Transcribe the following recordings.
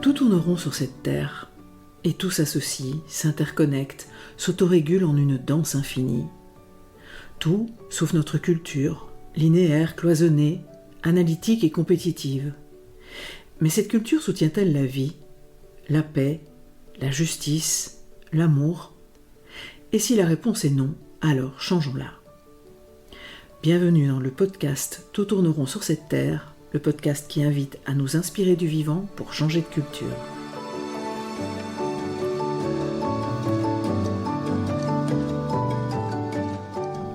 Tout tourne rond sur cette terre, et tout s'associe, s'interconnecte, s'autorégule en une danse infinie. Tout, sauf notre culture, linéaire, cloisonnée, analytique et compétitive. Mais cette culture soutient-elle la vie, la paix, la justice, l'amour ? Et si la réponse est non, alors changeons-la. Bienvenue dans le podcast Tout tourne rond sur cette terre, le podcast qui invite à nous inspirer du vivant pour changer de culture.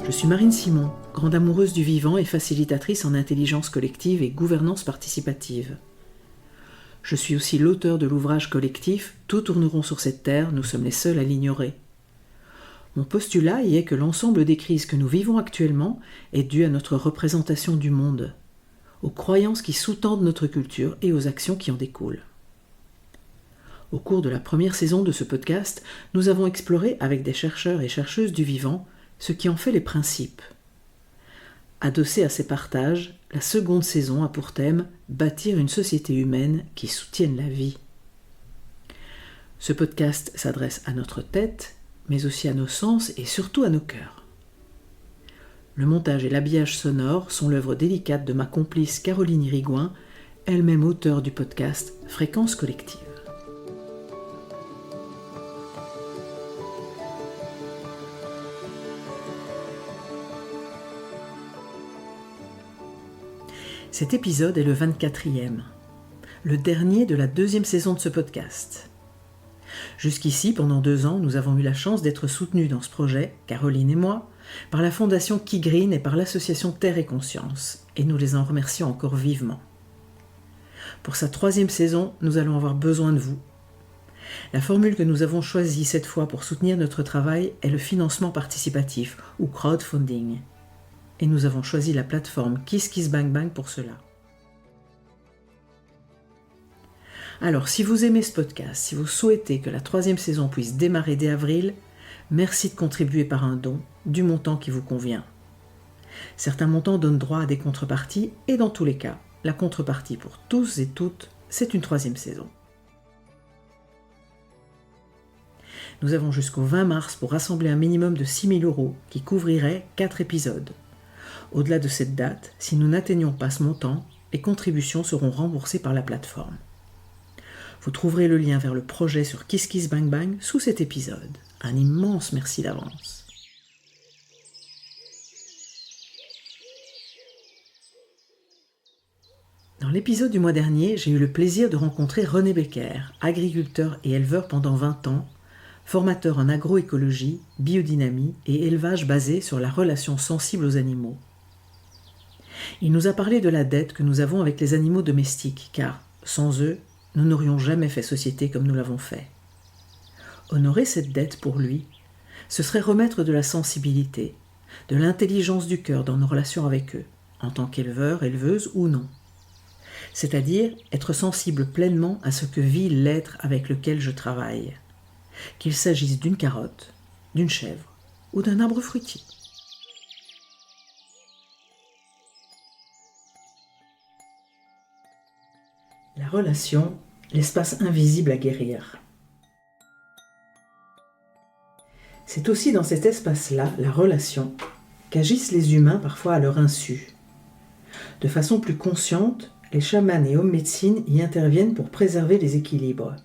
Je suis Marine Simon, grande amoureuse du vivant et facilitatrice en intelligence collective et gouvernance participative. Je suis aussi l'auteur de l'ouvrage collectif « Tout tourne rond sur cette terre, nous sommes les seuls à l'ignorer ». Mon postulat y est que l'ensemble des crises que nous vivons actuellement est dû à notre représentation du monde, aux croyances qui sous-tendent notre culture et aux actions qui en découlent. Au cours de la première saison de ce podcast, nous avons exploré avec des chercheurs et chercheuses du vivant ce qui en fait les principes. Adossée à ces partages, la seconde saison a pour thème « Bâtir une société humaine qui soutienne la vie ». Ce podcast s'adresse à notre tête, mais aussi à nos sens et surtout à nos cœurs. Le montage et l'habillage sonore sont l'œuvre délicate de ma complice Caroline Irigoyen, elle-même auteure du podcast Fréquence collective. Cet épisode est le 24e, le dernier de la deuxième saison de ce podcast. Jusqu'ici, pendant 2 ans, nous avons eu la chance d'être soutenus dans ce projet, Caroline et moi, par la fondation Key Green et par l'association Terre et Conscience, et nous les en remercions encore vivement. Pour sa 3e saison, nous allons avoir besoin de vous. La formule que nous avons choisie cette fois pour soutenir notre travail est le financement participatif, ou crowdfunding. Et nous avons choisi la plateforme KissKissBankBank pour cela. Alors, si vous aimez ce podcast, si vous souhaitez que la 3e saison puisse démarrer dès avril, merci de contribuer par un don, du montant qui vous convient. Certains montants donnent droit à des contreparties, et dans tous les cas, la contrepartie pour tous et toutes, c'est une 3e saison. Nous avons jusqu'au 20 mars pour rassembler un minimum de 6 000 € qui couvrirait 4 épisodes. Au-delà de cette date, si nous n'atteignons pas ce montant, les contributions seront remboursées par la plateforme. Vous trouverez le lien vers le projet sur KissKissBankBank sous cet épisode. Un immense merci d'avance. Dans l'épisode du mois dernier, j'ai eu le plaisir de rencontrer René Becker, agriculteur et éleveur pendant 20 ans, formateur en agroécologie, biodynamie et élevage basé sur la relation sensible aux animaux. Il nous a parlé de la dette que nous avons avec les animaux domestiques, car, sans eux, nous n'aurions jamais fait société comme nous l'avons fait. Honorer cette dette pour lui, ce serait remettre de la sensibilité, de l'intelligence du cœur dans nos relations avec eux, en tant qu'éleveur, éleveuse ou non. C'est-à-dire être sensible pleinement à ce que vit l'être avec lequel je travaille, qu'il s'agisse d'une carotte, d'une chèvre ou d'un arbre fruitier. La relation, l'espace invisible à guérir. C'est aussi dans cet espace-là, la relation, qu'agissent les humains parfois à leur insu. De façon plus consciente, les chamans et hommes médecine y interviennent pour préserver les équilibres.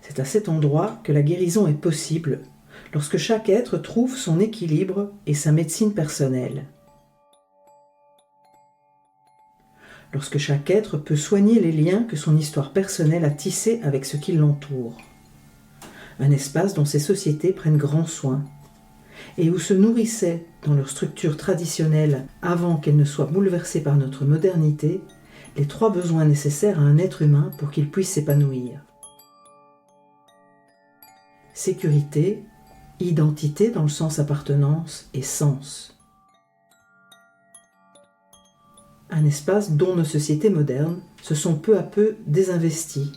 C'est à cet endroit que la guérison est possible, lorsque chaque être trouve son équilibre et sa médecine personnelle. Lorsque chaque être peut soigner les liens que son histoire personnelle a tissés avec ce qui l'entoure. Un espace dont ces sociétés prennent grand soin, et où se nourrissaient, dans leur structure traditionnelle, avant qu'elle ne soit bouleversée par notre modernité, les 3 besoins nécessaires à un être humain pour qu'il puisse s'épanouir. Sécurité, identité dans le sens appartenance et sens. Un espace dont nos sociétés modernes se sont peu à peu désinvesties,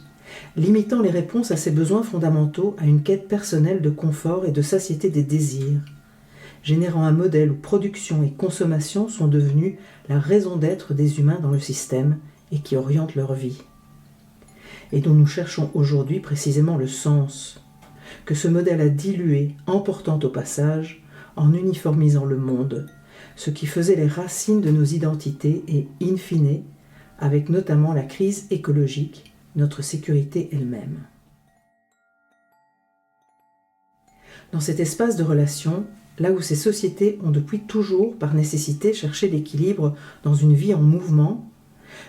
limitant les réponses à ces besoins fondamentaux à une quête personnelle de confort et de satiété des désirs, générant un modèle où production et consommation sont devenus la raison d'être des humains dans le système et qui orientent leur vie, et dont nous cherchons aujourd'hui précisément le sens, que ce modèle a dilué, emportant au passage, en uniformisant le monde, ce qui faisait les racines de nos identités et, in fine, avec notamment la crise écologique, notre sécurité elle-même. Dans cet espace de relation, là où ces sociétés ont depuis toujours, par nécessité, cherché l'équilibre dans une vie en mouvement,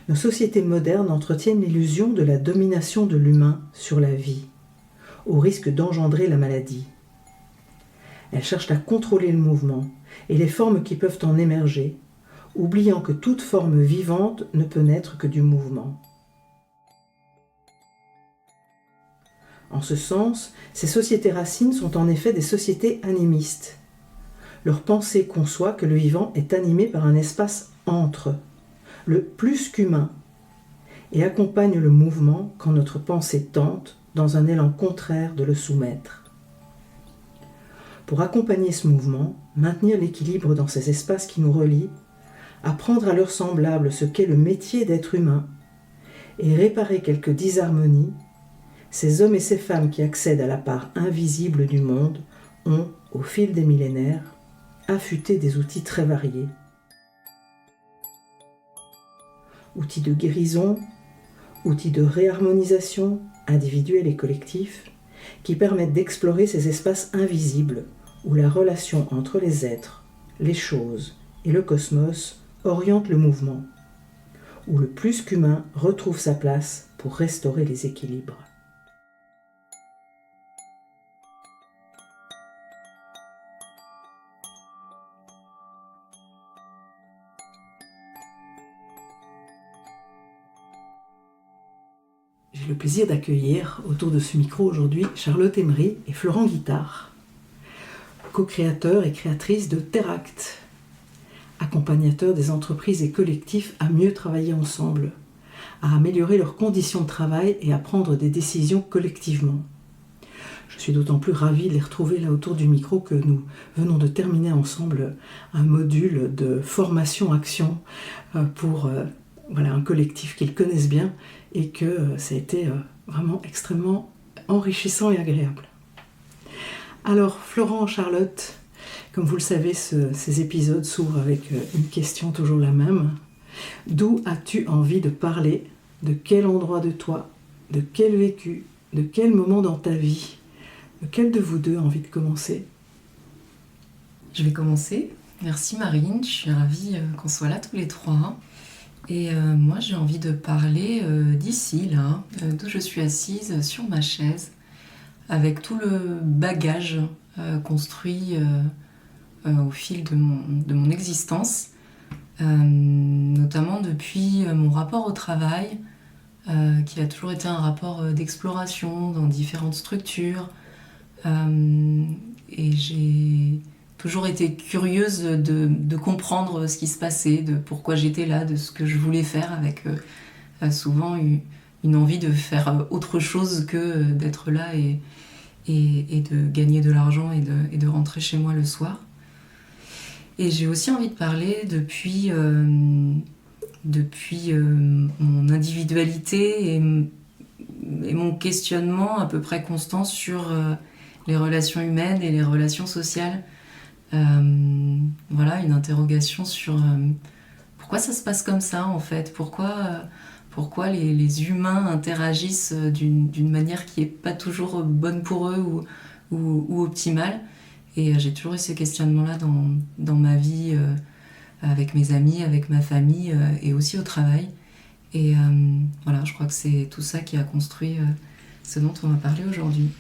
nos sociétés modernes entretiennent l'illusion de la domination de l'humain sur la vie, au risque d'engendrer la maladie. Elles cherchent à contrôler le mouvement et les formes qui peuvent en émerger, oubliant que toute forme vivante ne peut naître que du mouvement. En ce sens, ces sociétés racines sont en effet des sociétés animistes. Leur pensée conçoit que le vivant est animé par un espace entre, le plus qu'humain, et accompagne le mouvement quand notre pensée tente, dans un élan contraire, de le soumettre. Pour accompagner ce mouvement, maintenir l'équilibre dans ces espaces qui nous relient, apprendre à leurs semblables ce qu'est le métier d'être humain, et réparer quelques disharmonies, ces hommes et ces femmes qui accèdent à la part invisible du monde ont, au fil des millénaires, affûté des outils très variés. Outils de guérison, outils de réharmonisation, individuels et collectifs, qui permettent d'explorer ces espaces invisibles où la relation entre les êtres, les choses et le cosmos oriente le mouvement, où le plus qu'humain retrouve sa place pour restaurer les équilibres. J'ai le plaisir d'accueillir autour de ce micro aujourd'hui Charlotte Emery et Florent Guittard, co-créateurs et créatrices de Teract, accompagnateurs des entreprises et collectifs à mieux travailler ensemble, à améliorer leurs conditions de travail et à prendre des décisions collectivement. Je suis d'autant plus ravie de les retrouver là autour du micro que nous venons de terminer ensemble un module de formation-action pour un collectif qu'ils connaissent bien et que ça a été vraiment extrêmement enrichissant et agréable. Alors, Florent, Charlotte, comme vous le savez, ces épisodes s'ouvrent avec une question toujours la même. D'où as-tu envie de parler? De quel endroit de toi? De quel vécu? De quel moment dans ta vie? Lequel de vous deux a envie de commencer? Je vais commencer. Merci Marine, je suis ravie qu'on soit là tous les trois. Et moi j'ai envie de parler d'ici, là, d'où je suis assise sur ma chaise, avec tout le bagage construit au fil de mon existence, notamment depuis mon rapport au travail, qui a toujours été un rapport d'exploration dans différentes structures. Et j'ai toujours été curieuse de comprendre ce qui se passait, de pourquoi j'étais là, de ce que je voulais faire, avec souvent une envie de faire autre chose que d'être là et de gagner de l'argent et de rentrer chez moi le soir. Et j'ai aussi envie de parler depuis mon individualité et mon questionnement à peu près constant sur les relations humaines et les relations sociales. Une interrogation sur pourquoi ça se passe comme ça en fait, pourquoi les humains interagissent d'une manière qui n'est pas toujours bonne pour eux ou optimale. Et j'ai toujours eu ces questionnements-là dans ma vie, avec mes amis, avec ma famille et aussi au travail. Et je crois que c'est tout ça qui a construit ce dont on va parler aujourd'hui.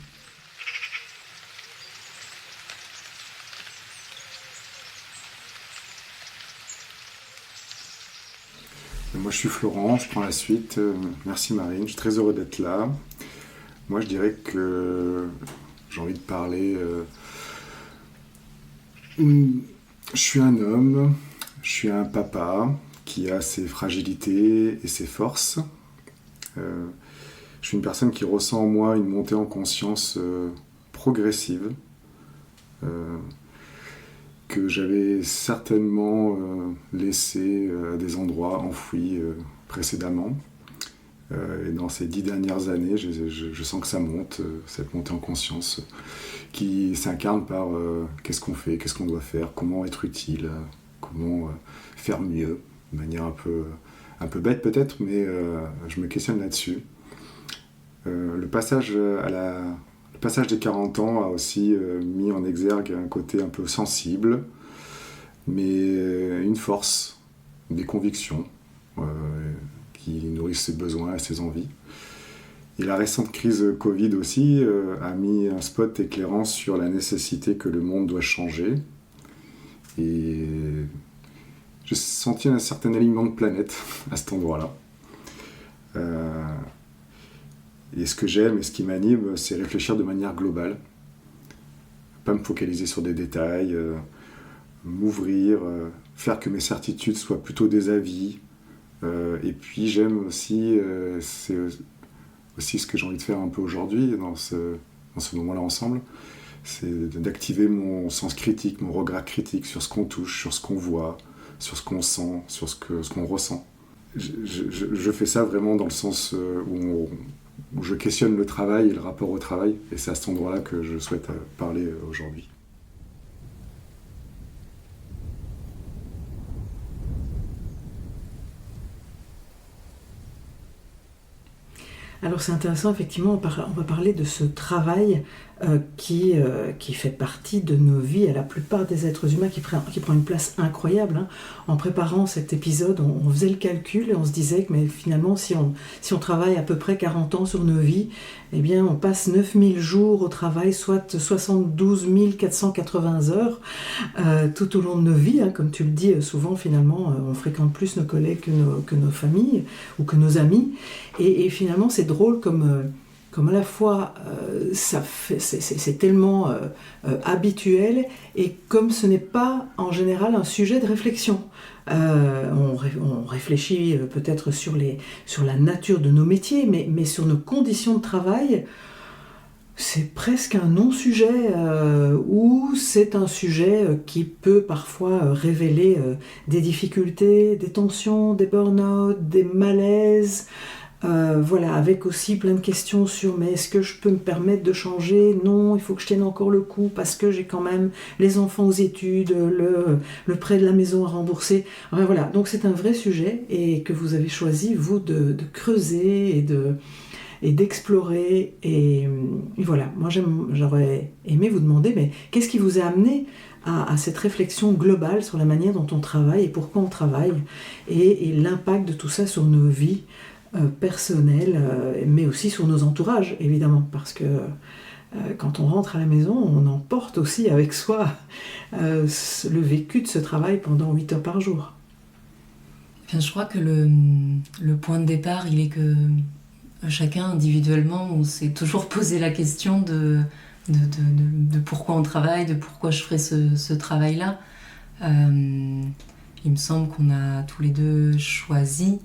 Moi, je suis Florent, je prends la suite. Merci Marine, je suis très heureux d'être là. Moi, je dirais que j'ai envie de parler. Je suis un homme, je suis un papa qui a ses fragilités et ses forces. Je suis une personne qui ressent en moi une montée en conscience progressive. Que j'avais certainement laissé à des endroits enfouis précédemment. Et dans ces 10 dernières années, je sens que ça monte, cette montée en conscience, qui s'incarne par qu'est-ce qu'on fait, qu'est-ce qu'on doit faire, comment être utile, comment faire mieux, de manière un peu bête peut-être, mais je me questionne là-dessus. Le passage des 40 ans a aussi mis en exergue un côté un peu sensible, mais une force, des convictions qui nourrissent ses besoins et ses envies. Et la récente crise Covid aussi a mis un spot éclairant sur la nécessité que le monde doit changer. Et j'ai senti un certain alignement de planète à cet endroit-là. Et ce que j'aime et ce qui m'anime, c'est réfléchir de manière globale. Pas me focaliser sur des détails, m'ouvrir, faire que mes certitudes soient plutôt des avis. Et puis j'aime aussi, c'est aussi ce que j'ai envie de faire un peu aujourd'hui, dans ce moment-là ensemble, c'est d'activer mon sens critique, mon regard critique sur ce qu'on touche, sur ce qu'on voit, sur ce qu'on sent, sur ce qu'on ressent. Je fais ça vraiment dans le sens où je questionne le travail et le rapport au travail, et c'est à cet endroit-là que je souhaite parler aujourd'hui. Alors c'est intéressant, effectivement, on va parler de ce travail qui fait partie de nos vies à la plupart des êtres humains, qui prend une place incroyable. Hein. En préparant cet épisode, on faisait le calcul et on se disait que mais finalement, si on travaille à peu près 40 ans sur nos vies, eh bien on passe 9000 jours au travail, soit 72 480 heures tout au long de nos vies. Hein. Comme tu le dis, souvent finalement, on fréquente plus nos collègues que nos familles ou que nos amis. Et finalement, c'est drôle comme à la fois c'est tellement habituel, et comme ce n'est pas en général un sujet de réflexion. On réfléchit peut-être sur la nature de nos métiers, mais sur nos conditions de travail, c'est presque un non-sujet, ou c'est un sujet qui peut parfois révéler des difficultés, des tensions, des burn-out, des malaises. Voilà, avec aussi plein de questions sur mais est-ce que je peux me permettre de changer ? Non, il faut que je tienne encore le coup parce que j'ai quand même les enfants aux études, le prêt de la maison à rembourser. Enfin, voilà, donc c'est un vrai sujet et que vous avez choisi, vous, de creuser et d'explorer. Et voilà, moi j'aurais aimé vous demander, mais qu'est-ce qui vous a amené à cette réflexion globale sur la manière dont on travaille et pourquoi on travaille et l'impact de tout ça sur nos vies personnelles, mais aussi sur nos entourages, évidemment, parce que quand on rentre à la maison, on emporte aussi avec soi le vécu de ce travail pendant 8 heures par jour. Bien, je crois que le point de départ, il est que chacun individuellement, on s'est toujours posé la question de pourquoi on travaille, de pourquoi je ferais ce travail-là. Il me semble qu'on a tous les deux choisi,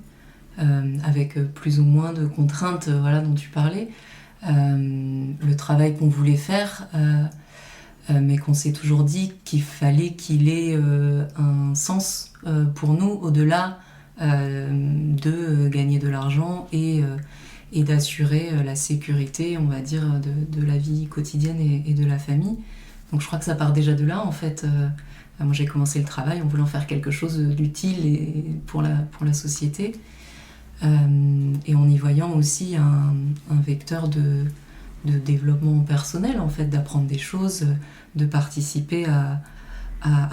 avec plus ou moins de contraintes, dont tu parlais, le travail qu'on voulait faire, mais qu'on s'est toujours dit qu'il fallait qu'il ait un sens pour nous, au-delà de gagner de l'argent et d'assurer la sécurité, on va dire, de la vie quotidienne et de la famille. Donc je crois que ça part déjà de là, en fait. Moi j'ai commencé le travail en voulant faire quelque chose d'utile et pour la société. Et en y voyant aussi un vecteur de développement personnel, en fait, d'apprendre des choses, de participer à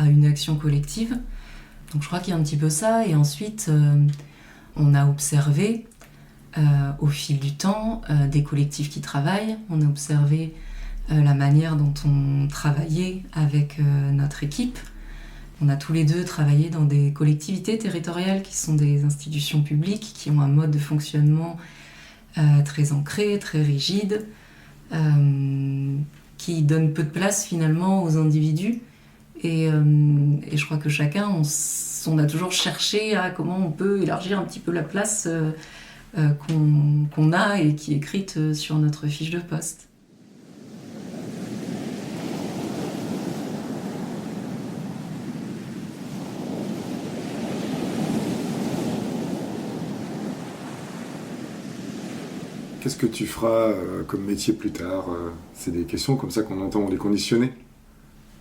une action collective. Donc je crois qu'il y a un petit peu ça, et ensuite on a observé au fil du temps des collectifs qui travaillent, on a observé la manière dont on travaillait avec notre équipe. On a tous les deux travaillé dans des collectivités territoriales qui sont des institutions publiques, qui ont un mode de fonctionnement très ancré, très rigide, qui donne peu de place finalement aux individus. Et je crois que chacun, on a toujours cherché à comment on peut élargir un petit peu la place qu'on a et qui est écrite sur notre fiche de poste. qu'est-ce que tu feras comme métier plus tard? C'est des questions comme ça qu'on entend, on est conditionné.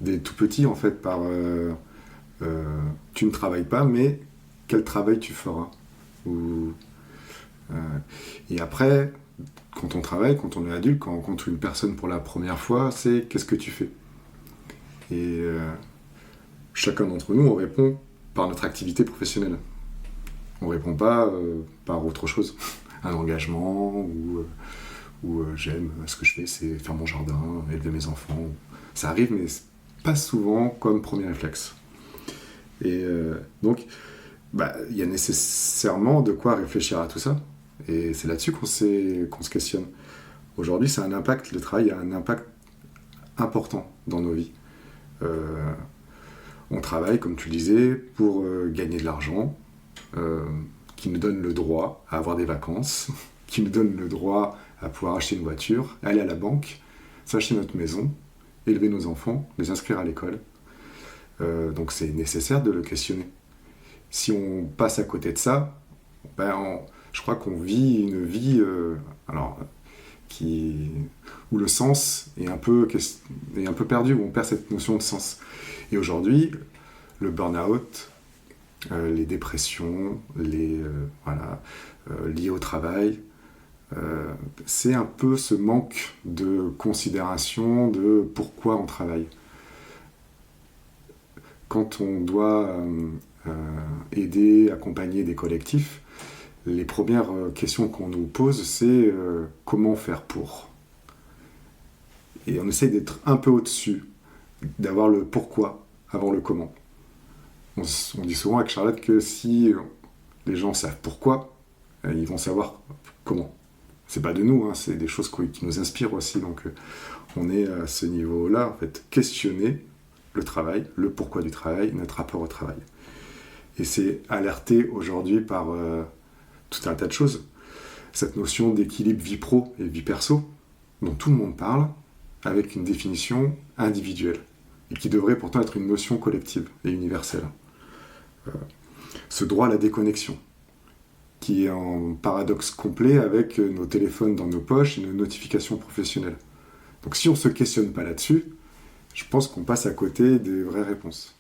Dès tout petit, en fait, par tu ne travailles pas, mais quel travail tu feras? Ou, et après, quand on travaille, quand on est adulte, quand on rencontre une personne pour la première fois, c'est qu'est-ce que tu fais? Et chacun d'entre nous, on répond par notre activité professionnelle. On ne répond pas par autre chose. Un engagement ou j'aime ce que je fais, c'est faire mon jardin, élever mes enfants. Ça arrive, mais pas souvent comme premier réflexe. Et donc, il y a nécessairement de quoi réfléchir à tout ça. Et c'est là-dessus qu'on se questionne. Aujourd'hui, le travail a un impact important dans nos vies. On travaille, comme tu le disais, pour gagner de l'argent, qui nous donne le droit à avoir des vacances, qui nous donne le droit à pouvoir acheter une voiture, aller à la banque, s'acheter notre maison, élever nos enfants, les inscrire à l'école. Donc c'est nécessaire de le questionner. Si on passe à côté de ça, je crois qu'on vit une vie où le sens est un peu perdu, où on perd cette notion de sens. Et aujourd'hui, le burn-out, les dépressions, liées au travail, c'est un peu ce manque de considération de pourquoi on travaille. Quand on doit aider, accompagner des collectifs, les premières questions qu'on nous pose, c'est comment faire pour. Et on essaie d'être un peu au-dessus, d'avoir le pourquoi avant le comment. On dit souvent avec Charlotte que si les gens savent pourquoi, ils vont savoir comment. C'est pas de nous, hein, c'est des choses qui nous inspirent aussi. Donc on est à ce niveau-là, en fait, questionner le travail, le pourquoi du travail, notre rapport au travail. Et c'est alerté aujourd'hui par tout un tas de choses. Cette notion d'équilibre vie pro et vie perso, dont tout le monde parle, avec une définition individuelle, et qui devrait pourtant être une notion collective et universelle. Ce droit à la déconnexion, qui est en paradoxe complet avec nos téléphones dans nos poches et nos notifications professionnelles. Donc si on ne se questionne pas là-dessus, je pense qu'on passe à côté des vraies réponses.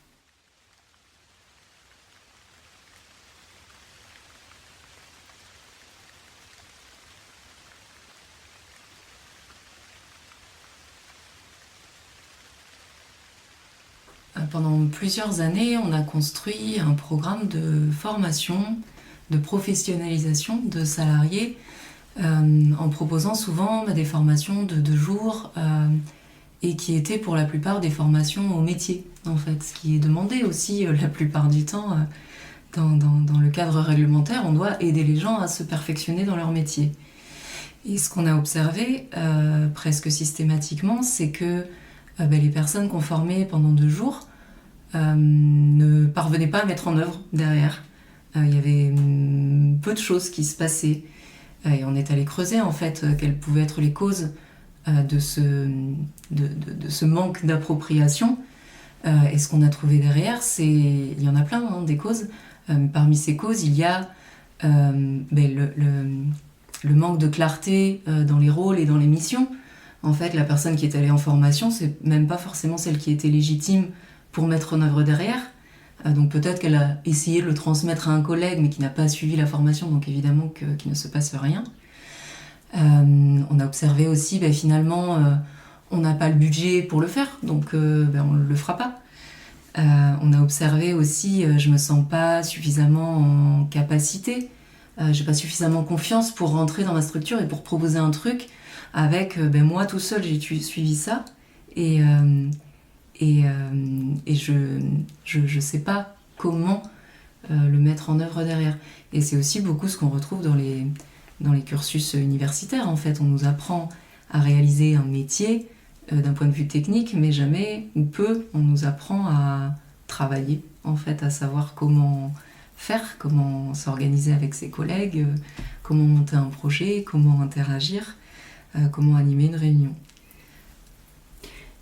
Pendant plusieurs années, on a construit un programme de formation, de professionnalisation de salariés, en proposant souvent des formations de 2 jours, et qui étaient pour la plupart des formations au métier, en fait, ce qui est demandé aussi la plupart du temps dans le cadre réglementaire. On doit aider les gens à se perfectionner dans leur métier. Et ce qu'on a observé presque systématiquement, c'est que les personnes qu'on formait pendant 2 jours ne parvenaient pas à mettre en œuvre derrière. Il y avait peu de choses qui se passaient. Et on est allé creuser en fait quelles pouvaient être les causes de ce manque d'appropriation. Et ce qu'on a trouvé derrière, il y en a plein, des causes. Parmi ces causes, il y a le manque de clarté dans les rôles et dans les missions. En fait, la personne qui est allée en formation, c'est même pas forcément celle qui était légitime pour mettre en œuvre derrière. Donc peut-être qu'elle a essayé de le transmettre à un collègue, mais qui n'a pas suivi la formation, donc évidemment qu'il ne se passe rien. On a observé aussi, finalement, on n'a pas le budget pour le faire, donc on ne le fera pas. On a observé aussi, je me sens pas suffisamment en capacité, j'ai pas suffisamment confiance pour rentrer dans ma structure et pour proposer un truc avec moi tout seul, j'ai suivi ça et je sais pas comment le mettre en œuvre derrière. Et c'est aussi beaucoup ce qu'on retrouve dans les cursus universitaires. En fait, on nous apprend à réaliser un métier d'un point de vue technique, mais jamais ou peu on nous apprend à travailler, en fait, à savoir comment faire, comment s'organiser avec ses collègues, comment monter un projet, comment interagir, comment animer une réunion.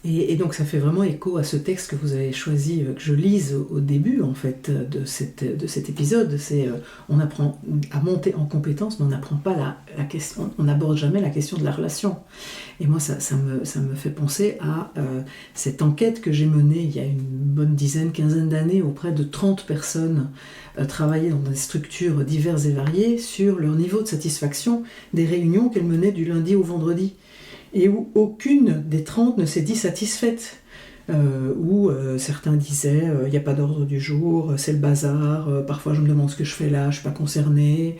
Et donc ça fait vraiment écho à ce texte que vous avez choisi, que je lise au début en fait de cet épisode. C'est on apprend à monter en compétence, mais on n'apprend pas la question, on n'aborde jamais la question de la relation. Et moi ça me fait penser à cette enquête que j'ai menée il y a une bonne quinzaine d'années auprès de 30 personnes travaillées dans des structures diverses et variées sur leur niveau de satisfaction des réunions qu'elles menaient du lundi au vendredi. Et où aucune des 30 ne s'est dit satisfaite. Où certains disaient il n'y a pas d'ordre du jour, c'est le bazar, parfois je me demande ce que je fais là, je ne suis pas concernée,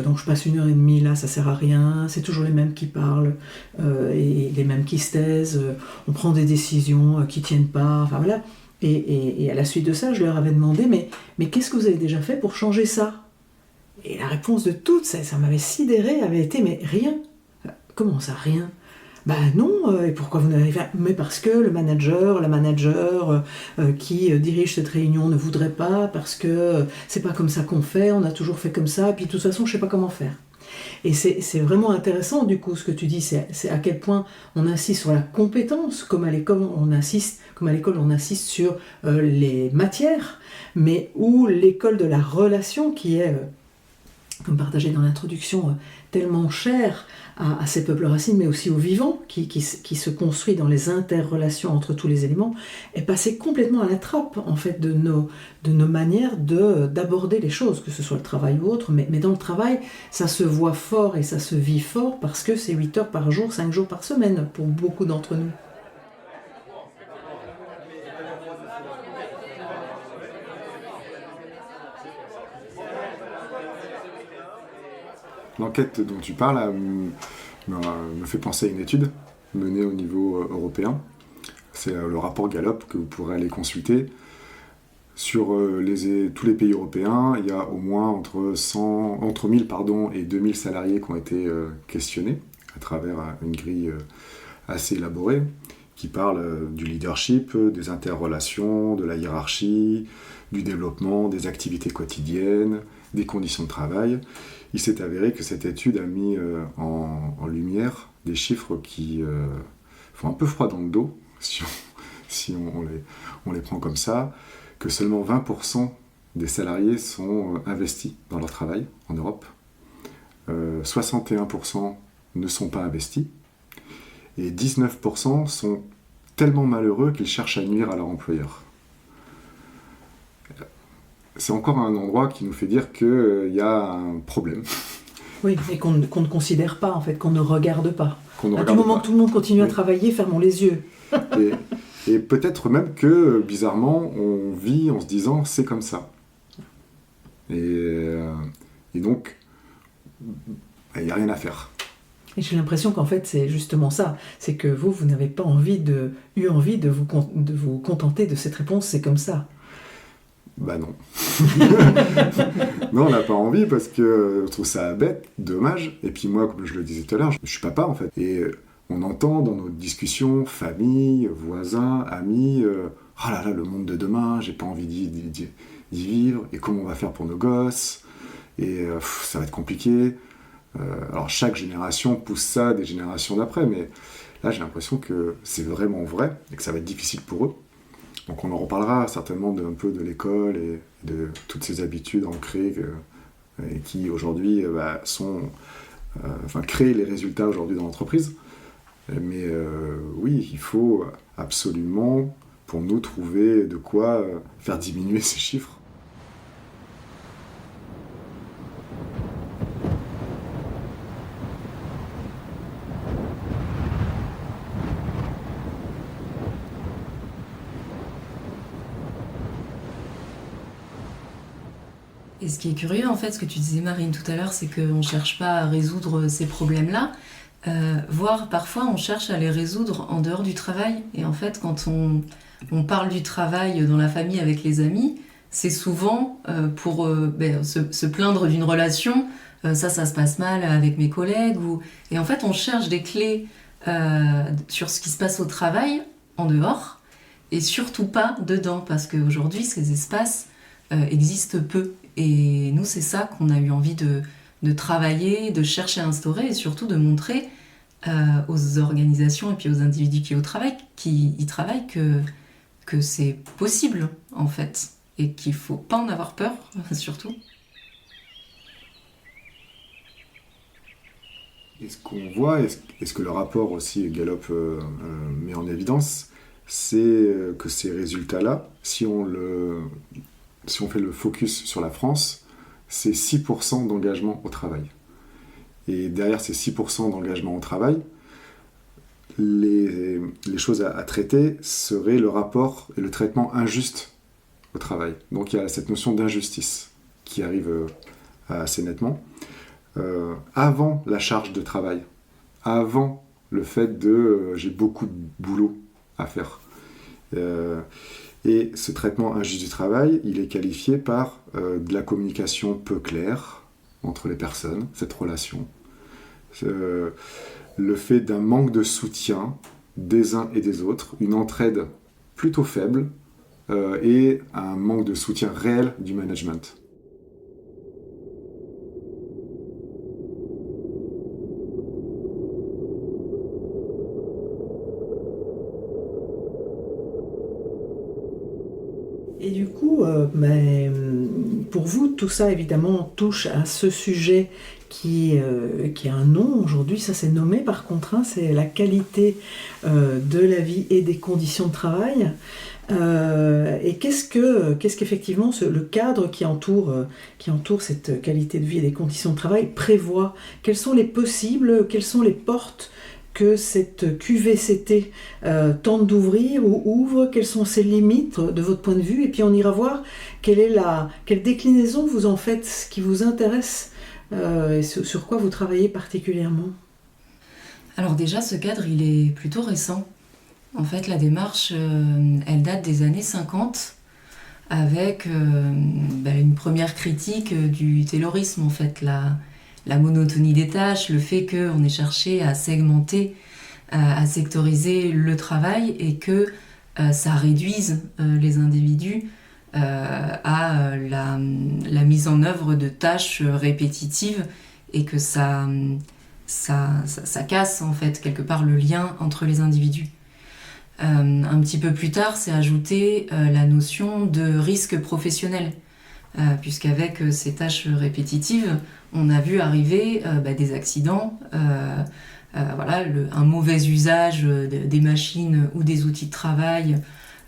donc je passe 1h30 là, ça sert à rien, c'est toujours les mêmes qui parlent et les mêmes qui se taisent, on prend des décisions qui ne tiennent pas, enfin voilà. Et à la suite de ça, je leur avais demandé mais qu'est-ce que vous avez déjà fait pour changer ça? Et la réponse de toutes, ça m'avait sidérée, avait été mais rien. Comment ça, rien? Ben non, et pourquoi vous n'avez fait? Mais parce que la manager qui dirige cette réunion ne voudrait pas, parce que c'est pas comme ça qu'on fait, on a toujours fait comme ça, et puis de toute façon je sais pas comment faire. Et c'est vraiment intéressant du coup ce que tu dis, c'est à quel point on insiste sur la compétence, comme à l'école on insiste sur les matières, mais où l'école de la relation qui est, comme partagé dans l'introduction, tellement chère à ces peuples racines, mais aussi au vivant, qui se construit dans les interrelations entre tous les éléments, est passé complètement à la trappe, en fait, de nos manières d'aborder les choses, que ce soit le travail ou autre, mais dans le travail, ça se voit fort et ça se vit fort, parce que c'est 8 heures par jour, 5 jours par semaine, pour beaucoup d'entre nous. L'enquête dont tu parles me fait penser à une étude menée au niveau européen. C'est le rapport Gallup que vous pourrez aller consulter. Sur tous les pays européens, il y a au moins entre 1000 et 2000 salariés qui ont été questionnés à travers une grille assez élaborée qui parle du leadership, des interrelations, de la hiérarchie, du développement, des activités quotidiennes, des conditions de travail. Il s'est avéré que cette étude a mis en lumière des chiffres qui font un peu froid dans le dos, si on les prend comme ça, que seulement 20% des salariés sont investis dans leur travail en Europe, 61% ne sont pas investis, et 19% sont tellement malheureux qu'ils cherchent à nuire à leur employeur. C'est encore un endroit qui nous fait dire qu'il y a un problème. Oui, et qu'on ne considère pas, en fait, qu'on ne regarde pas. À tout moment, tout le monde continue à travailler, fermons les yeux. Et peut-être même que, bizarrement, on vit en se disant « c'est comme ça ». Et donc, il n'y a rien à faire. Et j'ai l'impression qu'en fait, c'est justement ça. C'est que vous n'avez pas eu envie de vous contenter de cette réponse « c'est comme ça ». Bah non. Non, on n'a pas envie parce que je trouve ça bête, dommage. Et puis moi, comme je le disais tout à l'heure, je suis papa en fait. Et on entend dans nos discussions, famille, voisins, amis, oh là là, le monde de demain, j'ai pas envie d'y vivre. Et comment on va faire pour nos gosses? Et ça va être compliqué. Alors chaque génération pousse ça des générations d'après, mais là j'ai l'impression que c'est vraiment vrai et que ça va être difficile pour eux. Donc on en reparlera certainement un peu de l'école et de toutes ces habitudes ancrées et qui aujourd'hui créent les résultats aujourd'hui dans l'entreprise. Mais oui, il faut absolument pour nous trouver de quoi faire diminuer ces chiffres. Et ce qui est curieux, en fait, ce que tu disais, Marine, tout à l'heure, c'est qu'on ne cherche pas à résoudre ces problèmes-là, voire parfois on cherche à les résoudre en dehors du travail. Et en fait, quand on parle du travail dans la famille avec les amis, c'est souvent pour se plaindre d'une relation, ça se passe mal avec mes collègues. Et en fait, on cherche des clés sur ce qui se passe au travail, en dehors, et surtout pas dedans, parce qu'aujourd'hui, ces espaces existent peu. Et nous, c'est ça qu'on a eu envie de travailler, de chercher à instaurer et surtout de montrer aux organisations et puis aux individus qui y travaillent que c'est possible, en fait, et qu'il ne faut pas en avoir peur, surtout. Et ce qu'on voit, et ce que le rapport aussi Gallup met en évidence, c'est que ces résultats-là, si on fait le focus sur la France, c'est 6% d'engagement au travail. Et derrière ces 6% d'engagement au travail, les choses à traiter seraient le rapport et le traitement injuste au travail. Donc il y a cette notion d'injustice qui arrive assez nettement. Avant la charge de travail, avant le fait de j'ai beaucoup de boulot à faire. Et ce traitement injuste du travail, il est qualifié par de la communication peu claire entre les personnes, cette relation. Le fait d'un manque de soutien des uns et des autres, une entraide plutôt faible et un manque de soutien réel du management. Et du coup, pour vous, tout ça évidemment touche à ce sujet qui a un nom aujourd'hui, ça c'est nommé par contre, c'est la qualité de la vie et des conditions de travail. Et qu'est-ce qu'effectivement le cadre qui entoure cette qualité de vie et des conditions de travail prévoit? Quels sont les possibles, quelles sont les portes que cette QVCT tente d'ouvrir ou ouvre, quelles sont ses limites de votre point de vue, et puis on ira voir quelle déclinaison vous en faites, ce qui vous intéresse et sur quoi vous travaillez particulièrement. Alors déjà, ce cadre, il est plutôt récent. En fait, la démarche, elle date des années 50, avec une première critique du taylorisme, en fait, la monotonie des tâches, le fait qu'on ait cherché à segmenter, à sectoriser le travail et que ça réduise les individus à la mise en œuvre de tâches répétitives et que ça casse en fait quelque part le lien entre les individus. Un petit peu plus tard, c'est ajouté la notion de risque professionnel. Puisqu'avec ces tâches répétitives, on a vu arriver des accidents, un mauvais usage des machines ou des outils de travail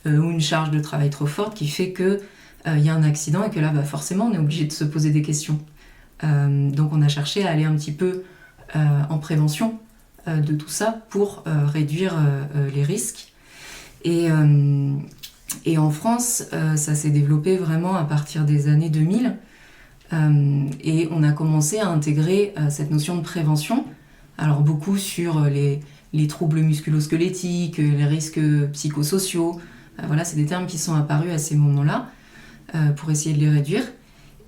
ou une charge de travail trop forte qui fait qu'il y a un accident et que là, forcément, on est obligé de se poser des questions. Donc on a cherché à aller un petit peu en prévention de tout ça pour réduire les risques. Et en France, ça s'est développé vraiment à partir des années 2000 et on a commencé à intégrer cette notion de prévention. Alors beaucoup sur les troubles musculo-squelettiques, les risques psychosociaux. C'est des termes qui sont apparus à ces moments-là pour essayer de les réduire.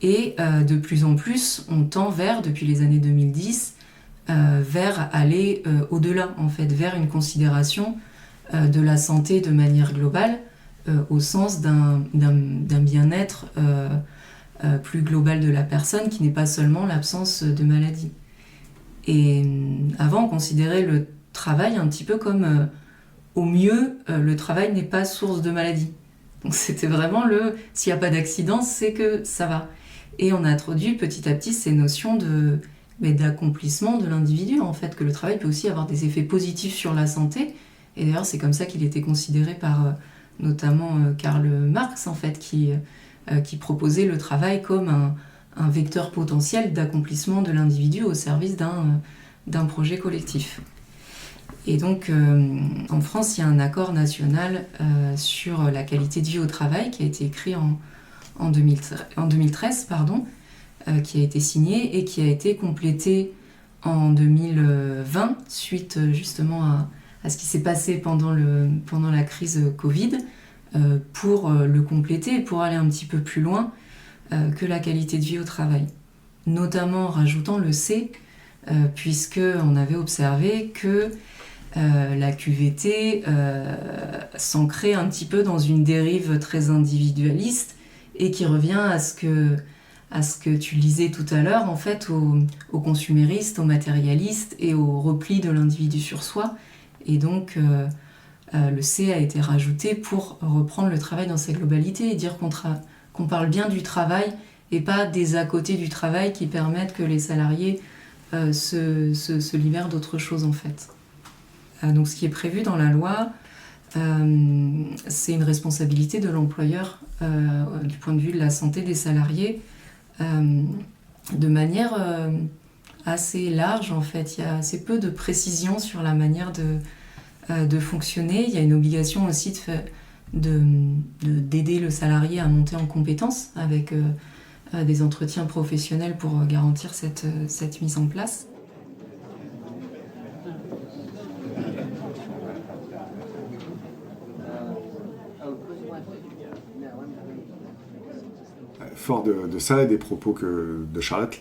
Et de plus en plus, on tend depuis les années 2010, vers aller au-delà, en fait, vers une considération de la santé de manière globale, au sens d'un bien-être plus global de la personne qui n'est pas seulement l'absence de maladie. Et avant, on considérait le travail un petit peu comme au mieux, le travail n'est pas source de maladie. Donc c'était vraiment s'il n'y a pas d'accident, c'est que ça va. Et on a introduit petit à petit ces notions d'accomplissement de l'individu, en fait, que le travail peut aussi avoir des effets positifs sur la santé. Et d'ailleurs, c'est comme ça qu'il était considéré par notamment Karl Marx, en fait, qui proposait le travail comme un vecteur potentiel d'accomplissement de l'individu au service d'un projet collectif. Et donc, en France, il y a un accord national sur la qualité de vie au travail qui a été écrit en 2013, qui a été signé et qui a été complété en 2020, suite justement à ce qui s'est passé pendant la crise Covid, pour le compléter et pour aller un petit peu plus loin que la qualité de vie au travail. Notamment en rajoutant le C, puisqu'on avait observé que la QVT s'ancrait un petit peu dans une dérive très individualiste et qui revient à ce à ce que tu lisais tout à l'heure, en fait, au consumériste, au matérialiste et au repli de l'individu sur soi. Et donc, le C a été rajouté pour reprendre le travail dans sa globalité et dire qu'on parle bien du travail et pas des à côté du travail qui permettent que les salariés se libèrent d'autre chose, en fait. Donc, ce qui est prévu dans la loi, c'est une responsabilité de l'employeur du point de vue de la santé des salariés de manière assez large, en fait. Il y a assez peu de précision sur la manière de fonctionner. Il y a une obligation aussi d'aider le salarié à monter en compétence avec des entretiens professionnels pour garantir cette mise en place. Fort de ça et des propos de Charlotte,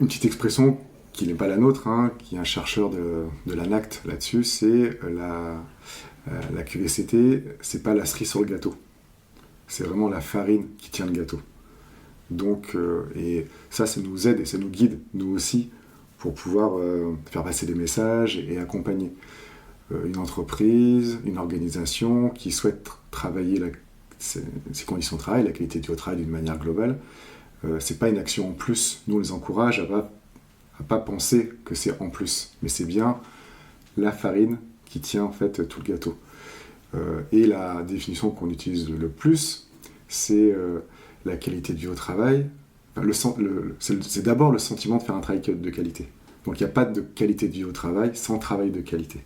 une petite expression qui n'est pas la nôtre, qui est un chercheur de l'ANACT là-dessus, c'est la QVCT, c'est pas la cerise sur le gâteau. C'est vraiment la farine qui tient le gâteau. Donc, et ça nous aide et ça nous guide, nous aussi, pour pouvoir faire passer des messages et accompagner une entreprise, une organisation qui souhaite travailler ses conditions de travail, la qualité du travail d'une manière globale. C'est pas une action en plus. Nous, on les encourage à pas penser que c'est en plus, mais c'est bien la farine qui tient en fait tout le gâteau. Et la définition qu'on utilise le plus, c'est la qualité de vie au travail. Enfin, c'est d'abord le sentiment de faire un travail de qualité. Donc il n'y a pas de qualité de vie au travail sans travail de qualité.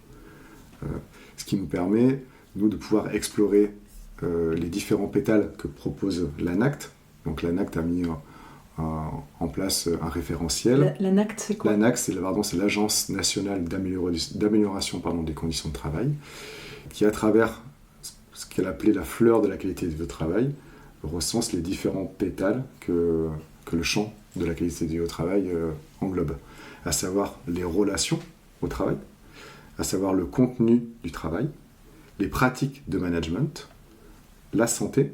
Ce qui nous permet, nous, de pouvoir explorer les différents pétales que propose l'ANACT. Donc l'ANACT a mis en place un référentiel. L'ANACT, c'est quoi ? L'ANACT, c'est l'Agence nationale d'amélioration des conditions de travail, qui, à travers ce qu'elle appelait la fleur de la qualité de vie au travail, recense les différents pétales que le champ de la qualité de vie au travail englobe, à savoir les relations au travail, à savoir le contenu du travail, les pratiques de management, la santé,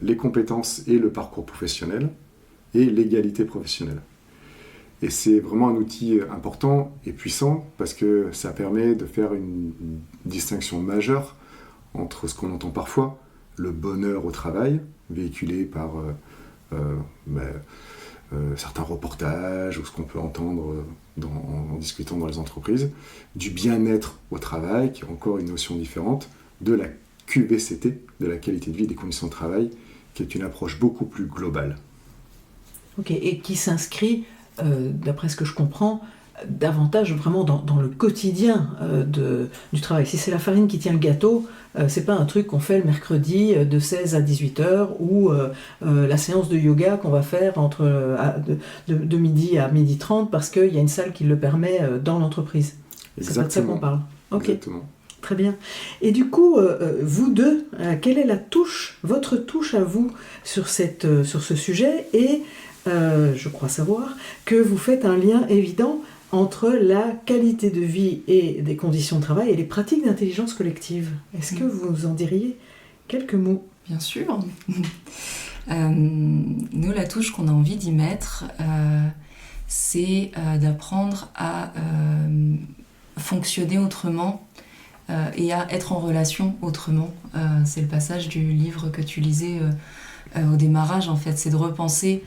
les compétences et le parcours professionnel, et l'égalité professionnelle. Et c'est vraiment un outil important et puissant parce que ça permet de faire une distinction majeure entre ce qu'on entend parfois, le bonheur au travail, véhiculé par certains reportages ou ce qu'on peut entendre en discutant dans les entreprises, du bien-être au travail, qui est encore une notion différente, de la QVCT, de la qualité de vie et des conditions de travail, qui est une approche beaucoup plus globale. Ok, et qui s'inscrit, d'après ce que je comprends, davantage vraiment dans le quotidien du travail. Si c'est la farine qui tient le gâteau, c'est pas un truc qu'on fait le mercredi de 16 à 18h ou la séance de yoga qu'on va faire de midi à 12h30 parce qu'il y a une salle qui le permet dans l'entreprise. C'est pas de ça qu'on parle. Ok. Exactement. Très bien. Et du coup, vous deux, quelle est votre touche à vous sur ce sujet ? Et je crois savoir que vous faites un lien évident entre la qualité de vie et des conditions de travail et les pratiques d'intelligence collective. Est-ce que vous en diriez quelques mots ? Bien sûr. Nous, la touche qu'on a envie d'y mettre, c'est d'apprendre à fonctionner autrement et à être en relation autrement. C'est le passage du livre que tu lisais au démarrage, en fait. C'est de repenser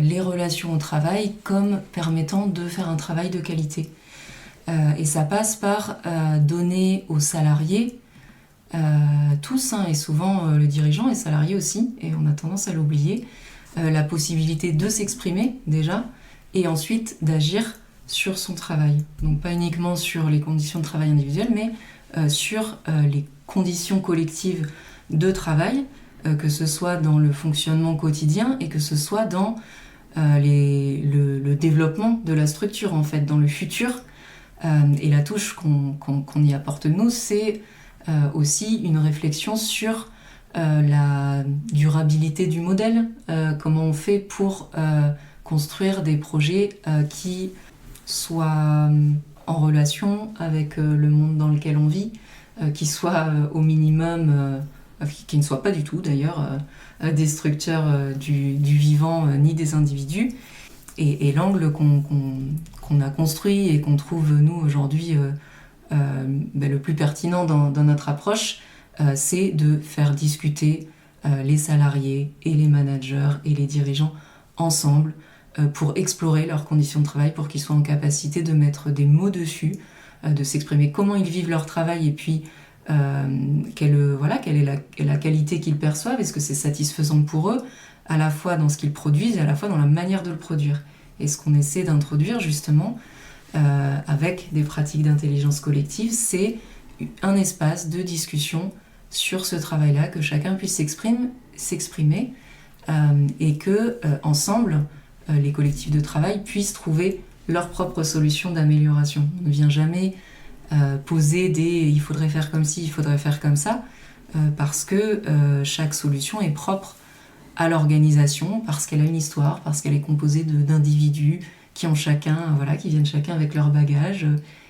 les relations au travail comme permettant de faire un travail de qualité. Et ça passe par donner aux salariés, tous, et souvent le dirigeant est salarié aussi, et on a tendance à l'oublier, la possibilité de s'exprimer déjà, et ensuite d'agir sur son travail. Donc pas uniquement sur les conditions de travail individuelles, mais sur les conditions collectives de travail, que ce soit dans le fonctionnement quotidien et que ce soit dans le développement de la structure, en fait, dans le futur. Et la touche qu'on y apporte nous, c'est aussi une réflexion sur la durabilité du modèle, comment on fait pour construire des projets qui soient en relation avec le monde dans lequel on vit, qui soient au minimum qui ne soient pas du tout d'ailleurs destructeurs du vivant ni des individus. Et l'angle qu'on a construit et qu'on trouve nous aujourd'hui le plus pertinent dans notre approche, c'est de faire discuter les salariés et les managers et les dirigeants ensemble pour explorer leurs conditions de travail, pour qu'ils soient en capacité de mettre des mots dessus, de s'exprimer comment ils vivent leur travail et puis quelle est la qualité qu'ils perçoivent, est-ce que c'est satisfaisant pour eux, à la fois dans ce qu'ils produisent et à la fois dans la manière de le produire. Et ce qu'on essaie d'introduire justement avec des pratiques d'intelligence collective, c'est un espace de discussion sur ce travail-là, que chacun puisse s'exprimer et que ensemble, les collectifs de travail puissent trouver leur propre solution d'amélioration. On ne vient jamais poser il faudrait faire comme ci, il faudrait faire comme ça, parce que chaque solution est propre à l'organisation, parce qu'elle a une histoire, parce qu'elle est composée d'individus qui viennent chacun avec leur bagage,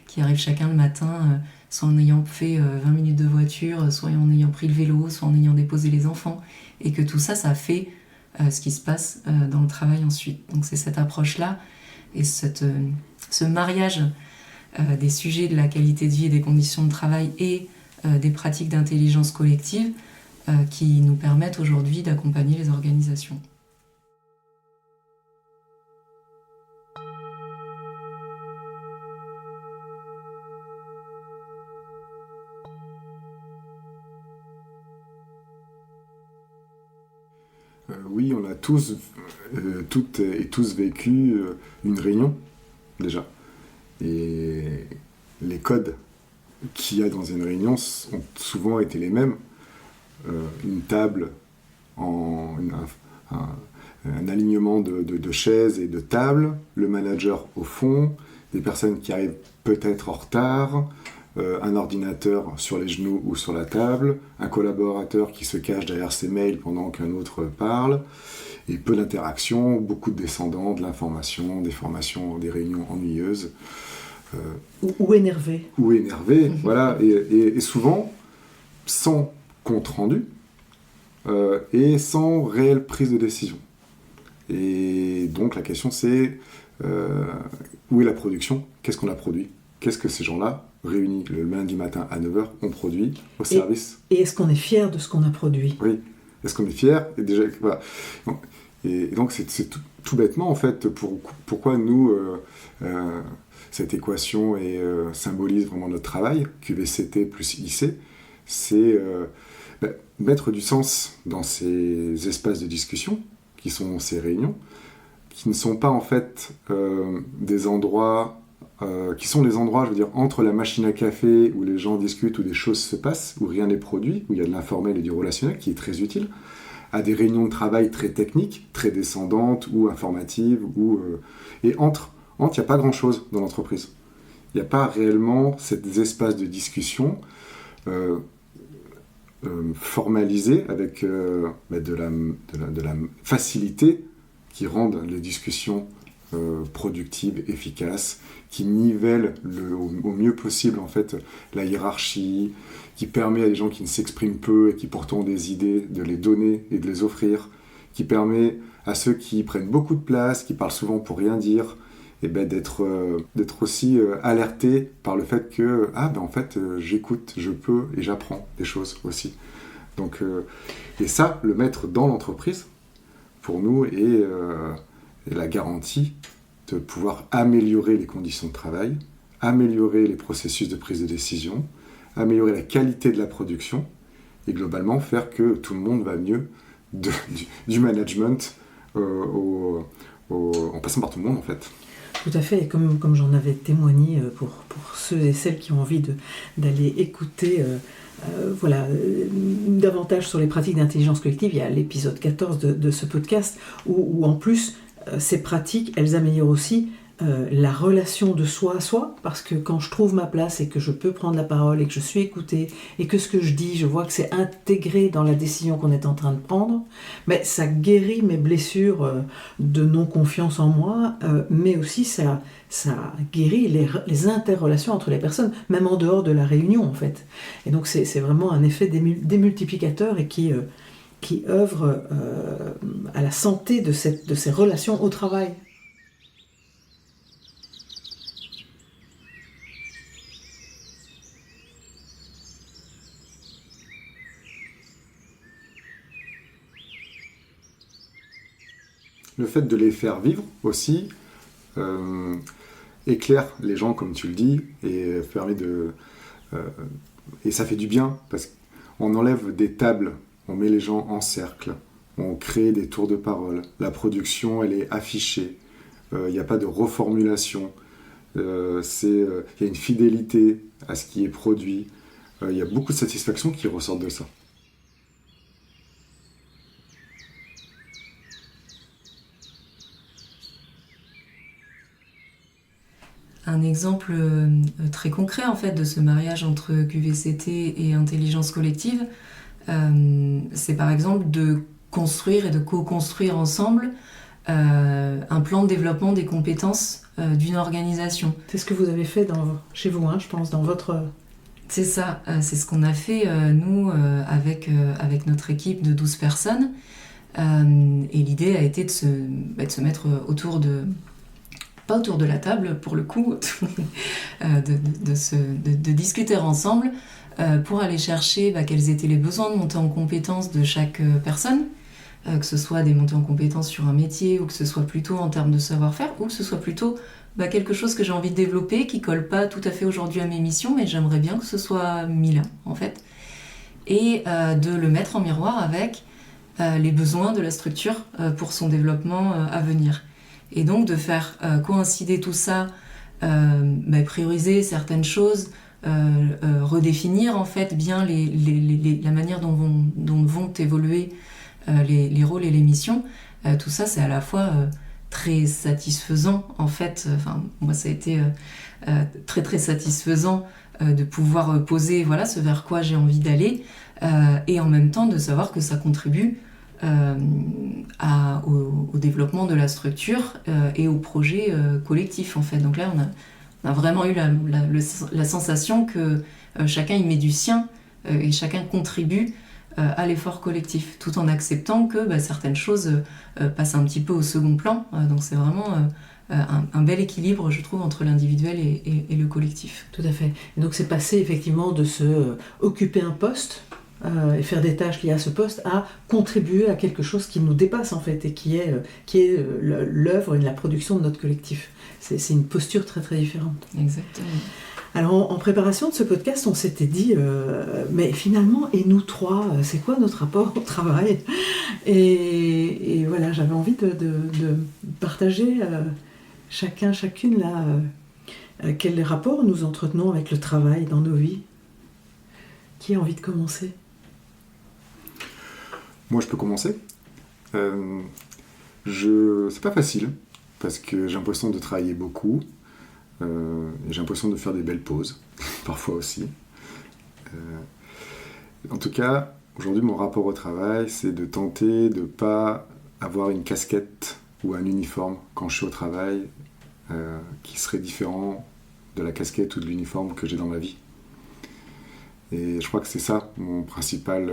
qui arrivent chacun le matin, soit en ayant fait 20 minutes de voiture, soit en ayant pris le vélo, soit en ayant déposé les enfants, et que tout ça, ça fait ce qui se passe dans le travail ensuite. Donc c'est cette approche-là, et ce mariage des sujets de la qualité de vie et des conditions de travail et des pratiques d'intelligence collective qui nous permettent aujourd'hui d'accompagner les organisations. Oui, on a toutes et tous vécu une réunion, déjà. Et les codes qu'il y a dans une réunion ont souvent été les mêmes. Une table, un alignement de chaises et de tables, le manager au fond, des personnes qui arrivent peut-être en retard, un ordinateur sur les genoux ou sur la table, un collaborateur qui se cache derrière ses mails pendant qu'un autre parle, et peu d'interaction, beaucoup de descendants, de l'information, des formations, des réunions ennuyeuses. Ou énervés. Ou énervés, voilà, et souvent sans compte rendu et sans réelle prise de décision. Et donc la question c'est où est la production ? Qu'est-ce qu'on a produit ? Qu'est-ce que ces gens-là, réunis le lundi matin à 9h, ont produit au service ? Et est-ce qu'on est fier de ce qu'on a produit ? Oui. Est-ce qu'on est fier ? Et déjà, voilà. Et donc c'est tout bêtement en fait pourquoi nous cette équation symbolise vraiment notre travail, QVCT plus IC, c'est mettre du sens dans ces espaces de discussion qui sont ces réunions, qui ne sont pas en fait des endroits qui sont des endroits, je veux dire, entre la machine à café où les gens discutent, où des choses se passent, où rien n'est produit, où il y a de l'informel et du relationnel qui est très utile, à des réunions de travail très techniques, très descendantes ou informatives, et entre, il n'y a pas grand-chose dans l'entreprise. Il n'y a pas réellement ces espaces de discussion formalisés avec de la facilité qui rendent les discussions productives, efficaces, qui nivellent au mieux possible en fait la hiérarchie, qui permet à des gens qui ne s'expriment peu et qui pourtant ont des idées de les donner et de les offrir, qui permet à ceux qui prennent beaucoup de place, qui parlent souvent pour rien dire, et d'être aussi alertés par le fait que en fait j'écoute, je peux et j'apprends des choses aussi. Donc et ça, le mettre dans l'entreprise pour nous est la garantie de pouvoir améliorer les conditions de travail, améliorer les processus de prise de décision, améliorer la qualité de la production et globalement faire que tout le monde va mieux du management en passant par tout le monde en fait. Tout à fait, et comme j'en avais témoigné pour ceux et celles qui ont envie d'aller écouter davantage sur les pratiques d'intelligence collective, il y a l'épisode 14 de ce podcast où en plus ces pratiques, elles améliorent aussi la relation de soi à soi, parce que quand je trouve ma place et que je peux prendre la parole et que je suis écoutée et que ce que je dis, je vois que c'est intégré dans la décision qu'on est en train de prendre, mais ça guérit mes blessures de non-confiance en moi, mais aussi ça guérit les interrelations entre les personnes, même en dehors de la réunion en fait. Et donc c'est vraiment un effet démultiplicateur et qui œuvre à la santé de ces relations au travail. Le fait de les faire vivre aussi éclaire les gens, comme tu le dis, et permet et ça fait du bien, parce qu'on enlève des tables, on met les gens en cercle, on crée des tours de parole, la production, elle est affichée, il n'y a pas de reformulation, il y a une fidélité à ce qui est produit, il y a beaucoup de satisfaction qui ressortent de ça. Un exemple très concret en fait de ce mariage entre QVCT et intelligence collective, c'est par exemple de construire et de co-construire ensemble un plan de développement des compétences d'une organisation. C'est ce que vous avez fait chez vous, je pense, dans votre... C'est ça, c'est ce qu'on a fait nous avec notre équipe de 12 personnes. Et l'idée a été de se mettre pas autour de la table pour le coup, de discuter ensemble pour aller chercher quels étaient les besoins de montée en compétences de chaque personne, que ce soit des montées en compétences sur un métier, ou que ce soit plutôt en termes de savoir-faire, ou que ce soit plutôt quelque chose que j'ai envie de développer, qui colle pas tout à fait aujourd'hui à mes missions, mais j'aimerais bien que ce soit mis là, en fait. Et de le mettre en miroir avec les besoins de la structure pour son développement à venir. Et donc de faire coïncider tout ça, prioriser certaines choses, redéfinir en fait bien la manière dont vont évoluer les rôles et les missions, tout ça c'est à la fois très satisfaisant en fait. Moi ça a été très très satisfaisant de pouvoir poser ce vers quoi j'ai envie d'aller, et en même temps de savoir que ça contribue au développement de la structure et au projet collectif en fait. Donc là on a vraiment eu la sensation que chacun y met du sien et chacun contribue à l'effort collectif, tout en acceptant que certaines choses passent un petit peu au second plan. Donc c'est vraiment un bel équilibre, je trouve, entre l'individuel et le collectif. Tout à fait. Et donc c'est passé effectivement de se occuper un poste et faire des tâches liées à ce poste à contribuer à quelque chose qui nous dépasse en fait et qui est l'œuvre et la production de notre collectif. C'est une posture très très différente. Exactement. Alors en préparation de ce podcast, on s'était dit mais finalement, et nous trois, c'est quoi notre rapport au travail ? Et voilà, j'avais envie de partager chacune là quel rapport nous entretenons avec le travail dans nos vies. Qui a envie de commencer ? Moi, je peux commencer. C'est pas facile, parce que j'ai l'impression de travailler beaucoup, et j'ai l'impression de faire des belles pauses, parfois aussi. En tout cas, aujourd'hui, mon rapport au travail, c'est de tenter de ne pas avoir une casquette ou un uniforme quand je suis au travail qui serait différent de la casquette ou de l'uniforme que j'ai dans ma vie. Et je crois que c'est ça ma principale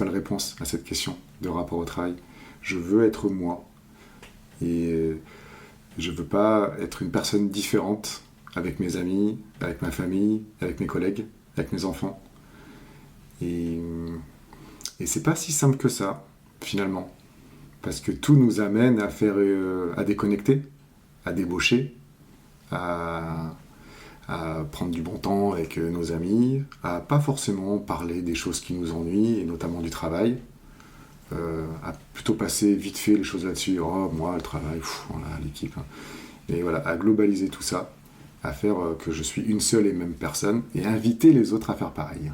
réponse à cette question de rapport au travail. Je veux être moi et je ne veux pas être une personne différente avec mes amis, avec ma famille, avec mes collègues, avec mes enfants. Et c'est pas si simple que ça, finalement. Parce que tout nous amène à déconnecter, à débaucher, à prendre du bon temps avec nos amis, à pas forcément parler des choses qui nous ennuient, et notamment du travail, à plutôt passer vite fait les choses là-dessus, oh moi le travail, voilà, l'équipe, et voilà, à globaliser tout ça, à faire que je suis une seule et même personne, et inviter les autres à faire pareil.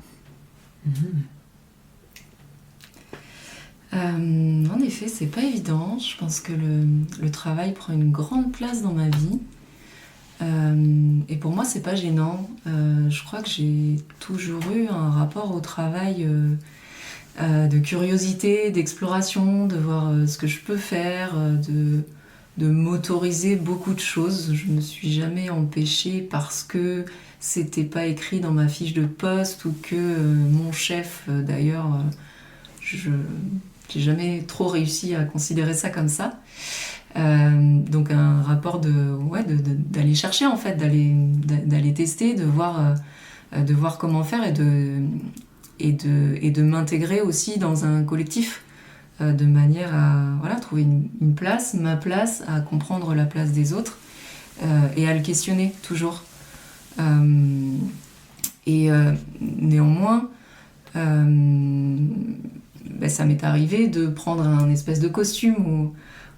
En effet, c'est pas évident. Je pense que le travail prend une grande place dans ma vie. Et pour moi, c'est pas gênant. Je crois que j'ai toujours eu un rapport au travail de curiosité, d'exploration, de voir ce que je peux faire, de m'autoriser beaucoup de choses. Je me suis jamais empêchée parce que c'était pas écrit dans ma fiche de poste ou que mon chef, d'ailleurs, j'ai jamais trop réussi à considérer ça comme ça. Donc un rapport d'aller chercher en fait, d'aller tester, de voir comment faire et de m'intégrer aussi dans un collectif de manière à trouver une place, ma place, à comprendre la place des autres et à le questionner toujours. Néanmoins, ça m'est arrivé de prendre un espèce de costume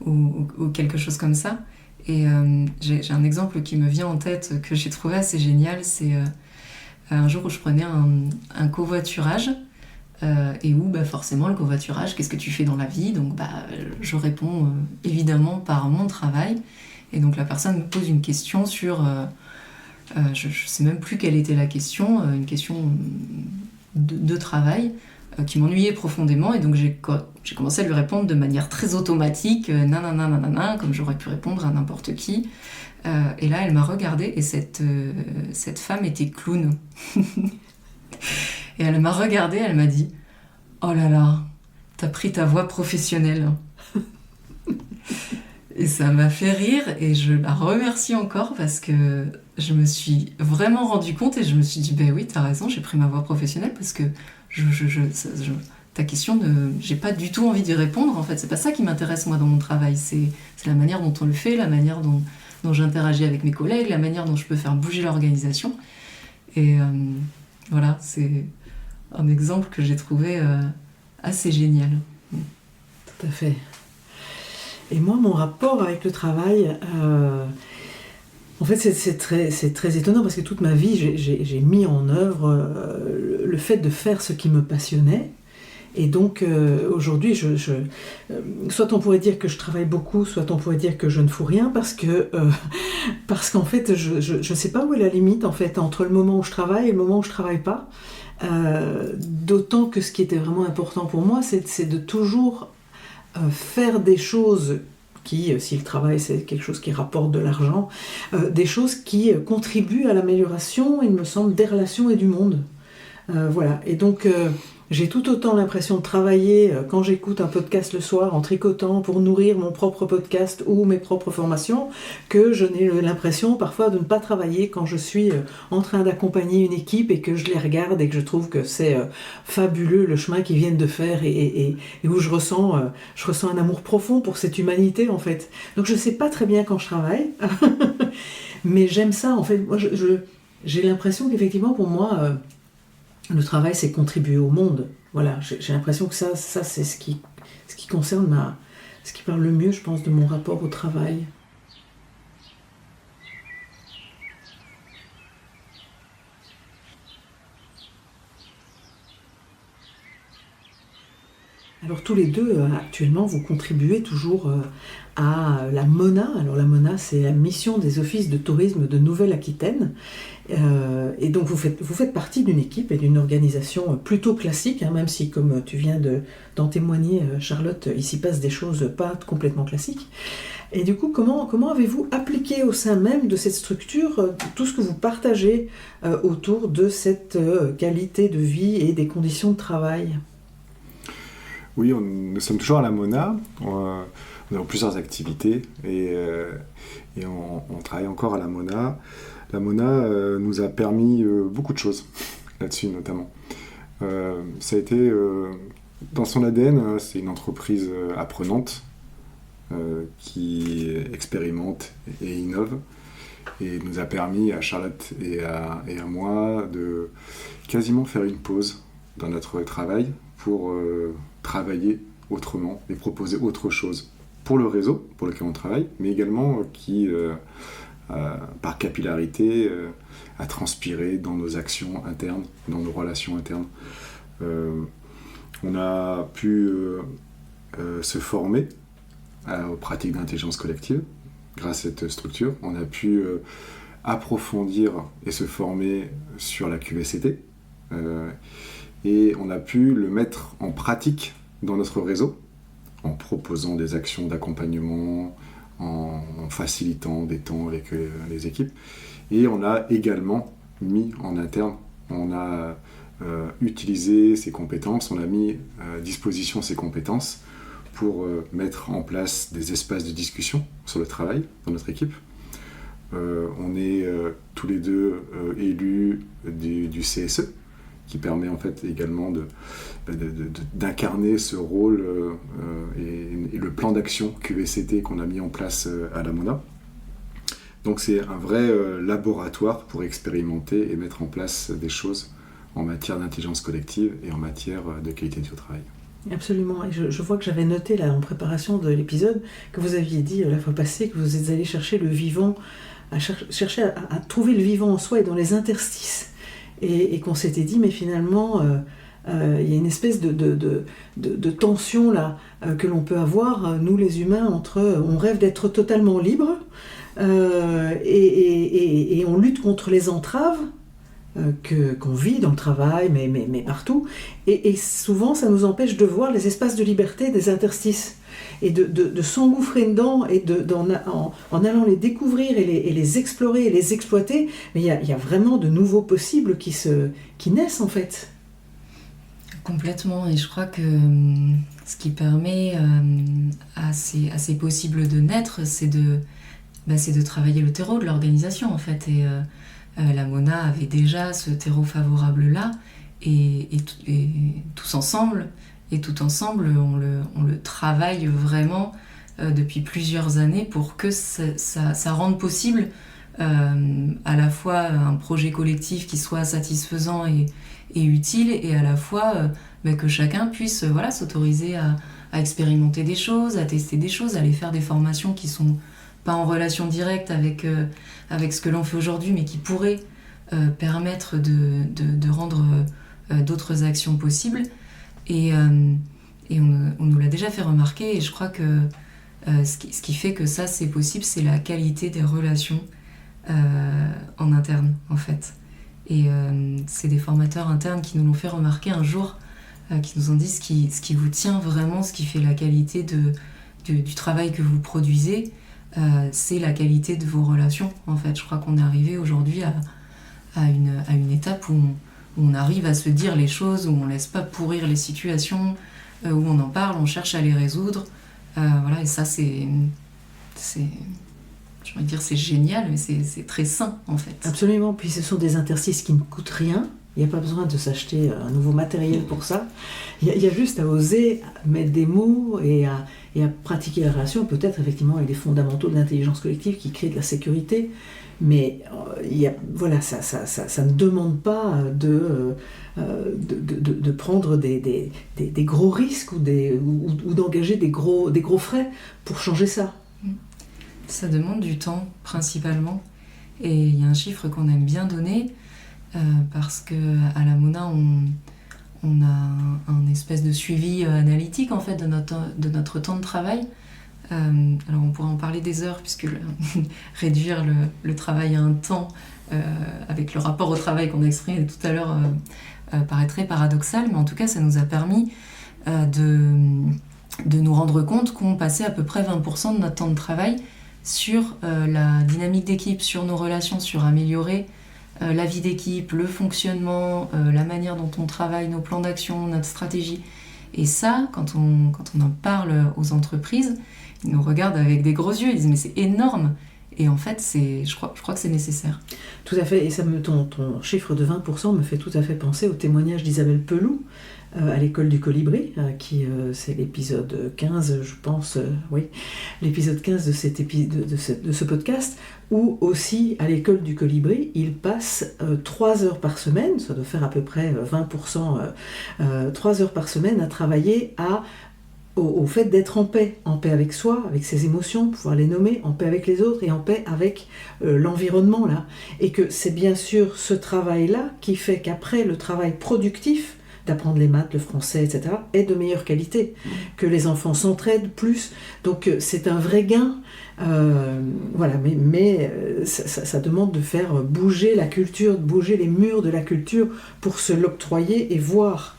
ou quelque chose comme ça. Et j'ai un exemple qui me vient en tête que j'ai trouvé assez génial. C'est un jour où je prenais un covoiturage et où forcément le covoiturage, qu'est-ce que tu fais dans la vie? Donc je réponds évidemment par mon travail. Et donc la personne me pose une question sur... je ne sais même plus quelle était la question, une question de travail. Qui m'ennuyait profondément, et donc j'ai commencé à lui répondre de manière très automatique, nanana, comme j'aurais pu répondre à n'importe qui. Et là, elle m'a regardée, et cette femme était clown. Et elle m'a regardée, elle m'a dit « Oh là là, t'as pris ta voix professionnelle. » Et ça m'a fait rire, et je la remercie encore parce que je me suis vraiment rendu compte, et je me suis dit « Ben oui, t'as raison, j'ai pris ma voix professionnelle parce que ta question, j'ai pas du tout envie d'y répondre, en fait. C'est pas ça qui m'intéresse, moi, dans mon travail. C'est la manière dont on le fait, la manière dont j'interagis avec mes collègues, la manière dont je peux faire bouger l'organisation. Et voilà, c'est un exemple que j'ai trouvé assez génial. Tout à fait. Et moi, mon rapport avec le travail... En fait, c'est très étonnant parce que toute ma vie, j'ai mis en œuvre le fait de faire ce qui me passionnait. Et donc, aujourd'hui, soit on pourrait dire que je travaille beaucoup, soit on pourrait dire que je ne fous rien parce qu'en fait, je ne sais pas où est la limite en fait, entre le moment où je travaille et le moment où je ne travaille pas. D'autant que ce qui était vraiment important pour moi, c'est de toujours faire des choses qui, si le travail c'est quelque chose qui rapporte de l'argent, des choses qui contribuent à l'amélioration, il me semble, des relations et du monde. Voilà. Et donc, j'ai tout autant l'impression de travailler quand j'écoute un podcast le soir en tricotant pour nourrir mon propre podcast ou mes propres formations, que je n'ai l'impression parfois de ne pas travailler quand je suis en train d'accompagner une équipe et que je les regarde et que je trouve que c'est fabuleux le chemin qu'ils viennent de faire et où je ressens un amour profond pour cette humanité en fait. Donc je ne sais pas très bien quand je travaille, mais j'aime ça en fait. Moi, j'ai l'impression qu'effectivement pour moi... le travail, c'est contribuer au monde. Voilà, j'ai l'impression que ça c'est ce qui concerne ce qui parle le mieux, je pense, de mon rapport au travail. Alors tous les deux, actuellement, vous contribuez toujours à la MONA. Alors la MONA, c'est la mission des offices de tourisme de Nouvelle-Aquitaine. Et donc vous faites partie d'une équipe et d'une organisation plutôt classique, hein, même si, comme tu viens d'en témoigner, Charlotte, il s'y passe des choses pas complètement classiques. Et du coup, comment avez-vous appliqué au sein même de cette structure tout ce que vous partagez autour de cette qualité de vie et des conditions de travail ? Oui, nous sommes toujours à la MONA. Nous avons plusieurs activités et on travaille encore à la MONA. La MONA nous a permis beaucoup de choses là-dessus notamment. Ça a été dans son ADN, c'est une entreprise apprenante qui expérimente et innove et nous a permis à Charlotte et à moi de quasiment faire une pause dans notre travail pour travailler autrement et proposer autre chose pour le réseau pour lequel on travaille, mais également qui, par capillarité, a transpiré dans nos actions internes, dans nos relations internes. On a pu se former aux pratiques d'intelligence collective grâce à cette structure. On a pu approfondir et se former sur la QVCT. Et on a pu le mettre en pratique dans notre réseau, en proposant des actions d'accompagnement, en facilitant des temps avec les équipes. Et on a également mis en interne, on a utilisé ces compétences, on a mis à disposition ces compétences pour mettre en place des espaces de discussion sur le travail dans notre équipe. On est tous les deux élus du CSE, qui permet en fait également d'incarner ce rôle et le plan d'action QVCT qu'on a mis en place à la MONA. Donc c'est un vrai laboratoire pour expérimenter et mettre en place des choses en matière d'intelligence collective et en matière de qualité de vie au travail. Absolument, et je vois que j'avais noté là en préparation de l'épisode que vous aviez dit la fois passée que vous êtes allé chercher le vivant, chercher à trouver le vivant en soi et dans les interstices, et qu'on s'était dit mais finalement il y a une espèce de tension là que l'on peut avoir, nous les humains, entre on rêve d'être totalement libre et on lutte contre les entraves qu'on vit dans le travail, mais partout, et souvent ça nous empêche de voir les espaces de liberté des interstices, et de s'engouffrer dedans, et en allant les découvrir et les explorer et les exploiter, mais il y a vraiment de nouveaux possibles qui naissent en fait. Complètement, et je crois que ce qui permet à ces possibles de naître, c'est de travailler le terreau de l'organisation en fait, et la MONA avait déjà ce terreau favorable-là, et tous ensemble, on le travaille vraiment depuis plusieurs années pour que ça rende possible à la fois un projet collectif qui soit satisfaisant et utile, et à la fois que chacun puisse s'autoriser à expérimenter des choses, à tester des choses, à aller faire des formations qui sont pas en relation directe avec ce que l'on fait aujourd'hui, mais qui pourraient permettre de rendre d'autres actions possibles. Et on nous l'a déjà fait remarquer, et je crois que ce qui fait que ça c'est possible, c'est la qualité des relations en interne en fait. Et c'est des formateurs internes qui nous l'ont fait remarquer un jour, qui nous ont dit ce qui vous tient vraiment, ce qui fait la qualité du travail que vous produisez, c'est la qualité de vos relations en fait. Je crois qu'on est arrivé aujourd'hui à une étape où on arrive à se dire les choses, où on ne laisse pas pourrir les situations, où on en parle, on cherche à les résoudre. Et ça c'est génial, mais c'est très sain en fait. Absolument, puis ce sont des interstices qui ne coûtent rien. Il n'y a pas besoin de s'acheter un nouveau matériel pour ça. Il y a juste à oser mettre des mots et à pratiquer la relation, peut-être effectivement avec des fondamentaux de l'intelligence collective qui créent de la sécurité. Mais ça ne demande pas de prendre des gros risques ou d'engager des gros frais pour changer ça. Ça demande du temps principalement. Et il y a un chiffre qu'on aime bien donner, parce qu'à la MONA, on a un espèce de suivi analytique en fait, de notre temps de travail. Alors on pourrait en parler des heures, puisque réduire le travail à un temps avec le rapport au travail qu'on a exprimé tout à l'heure paraîtrait paradoxal, mais en tout cas ça nous a permis de nous rendre compte qu'on passait à peu près 20% de notre temps de travail sur la dynamique d'équipe, sur nos relations, sur améliorer la vie d'équipe, le fonctionnement, la manière dont on travaille, nos plans d'action, notre stratégie. Et ça, quand on en parle aux entreprises, ils nous regardent avec des gros yeux, ils disent mais c'est énorme. Et en fait, je crois que c'est nécessaire. Tout à fait, et ton chiffre de 20% me fait tout à fait penser au témoignage d'Isabelle Peloux à l'école du Colibri, c'est l'épisode 15, je pense, l'épisode 15 de ce podcast, où aussi, à l'école du Colibri, il passe 3 heures par semaine, ça doit faire à peu près 20%, 3 heures par semaine à travailler au fait d'être en paix avec soi, avec ses émotions, pouvoir les nommer, en paix avec les autres et en paix avec l'environnement là. Et que c'est bien sûr ce travail-là qui fait qu'après le travail productif d'apprendre les maths, le français, etc., est de meilleure qualité, que les enfants s'entraident plus. Donc c'est un vrai gain. Voilà, mais ça demande de faire bouger la culture, de bouger les murs de la culture pour se l'octroyer et voir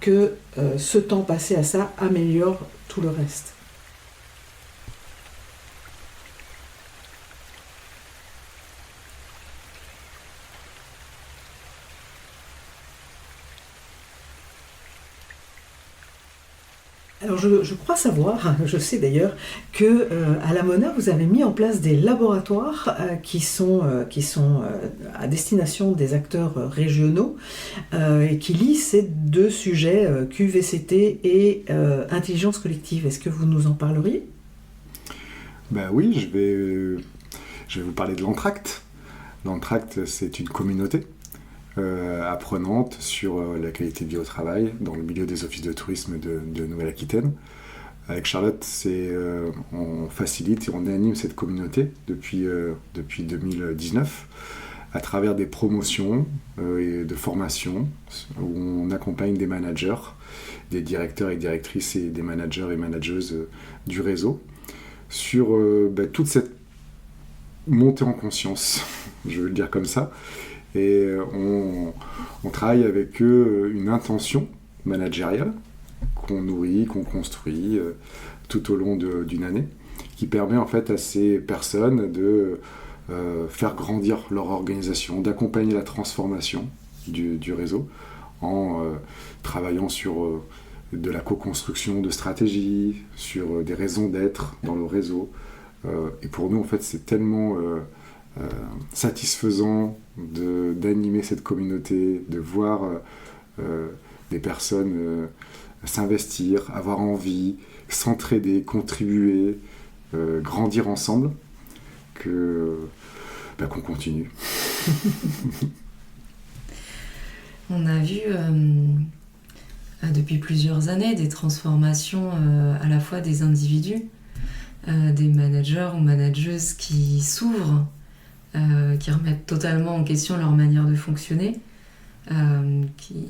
que ce temps passé à ça améliore tout le reste. Alors je crois savoir, je sais d'ailleurs, que à la Mona, vous avez mis en place des laboratoires qui sont à destination des acteurs régionaux et qui lient ces deux sujets, QVCT et intelligence collective. Est-ce que vous nous en parleriez ? Ben oui, je vais vous parler de l'Entracte. L'Entracte, c'est une communauté apprenante sur la qualité de vie au travail dans le milieu des offices de tourisme de Nouvelle-Aquitaine. Avec Charlotte, on facilite et on anime cette communauté depuis 2019 à travers des promotions et de formations où on accompagne des managers, des directeurs et directrices et des managers et manageuses du réseau sur toute cette montée en conscience, je veux le dire comme ça. Et on travaille avec eux une intention managériale qu'on nourrit, qu'on construit tout au long d'une année, qui permet en fait à ces personnes de faire grandir leur organisation, d'accompagner la transformation du réseau en travaillant sur de la co-construction de stratégies, sur des raisons d'être dans le réseau. Et pour nous, en fait, c'est tellement satisfaisant d'animer cette communauté, de voir des personnes s'investir, avoir envie, s'entraider, contribuer, grandir ensemble, qu'on continue. On a vu depuis plusieurs années des transformations à la fois des individus, des managers ou manageuses qui s'ouvrent, qui remettent totalement en question leur manière de fonctionner, qui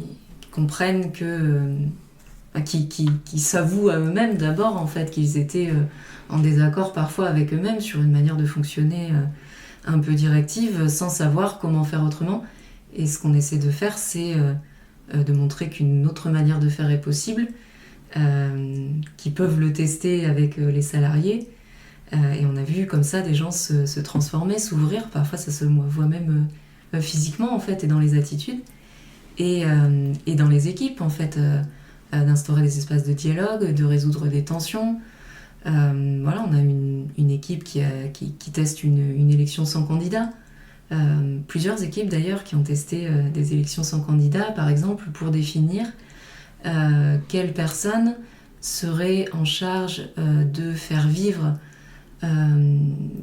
comprennent qui s'avouent à eux-mêmes d'abord en fait qu'ils étaient en désaccord parfois avec eux-mêmes sur une manière de fonctionner un peu directive sans savoir comment faire autrement. Et ce qu'on essaie de faire, c'est de montrer qu'une autre manière de faire est possible, qu'ils peuvent le tester avec les salariés. Et on a vu comme ça des gens se transformer, s'ouvrir. Parfois, ça se voit même physiquement, en fait, et dans les attitudes. Et dans les équipes, en fait, d'instaurer des espaces de dialogue, de résoudre des tensions. Voilà, on a une équipe qui teste une élection sans candidat. Plusieurs équipes d'ailleurs qui ont testé des élections sans candidat, par exemple, pour définir quelle personne serait en charge de faire vivre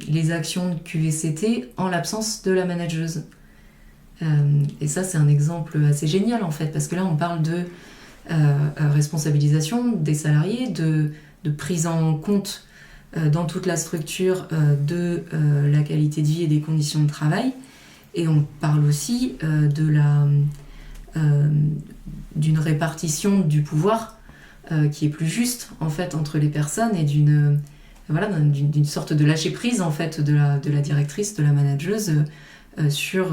les actions de QVCT en l'absence de la manageuse. Et ça, c'est un exemple assez génial en fait, parce que là, on parle de responsabilisation des salariés, de prise en compte dans toute la structure de la qualité de vie et des conditions de travail. Et on parle aussi d'une répartition du pouvoir qui est plus juste en fait entre les personnes et d'une sorte de lâcher prise en fait de la directrice, de la manageuse sur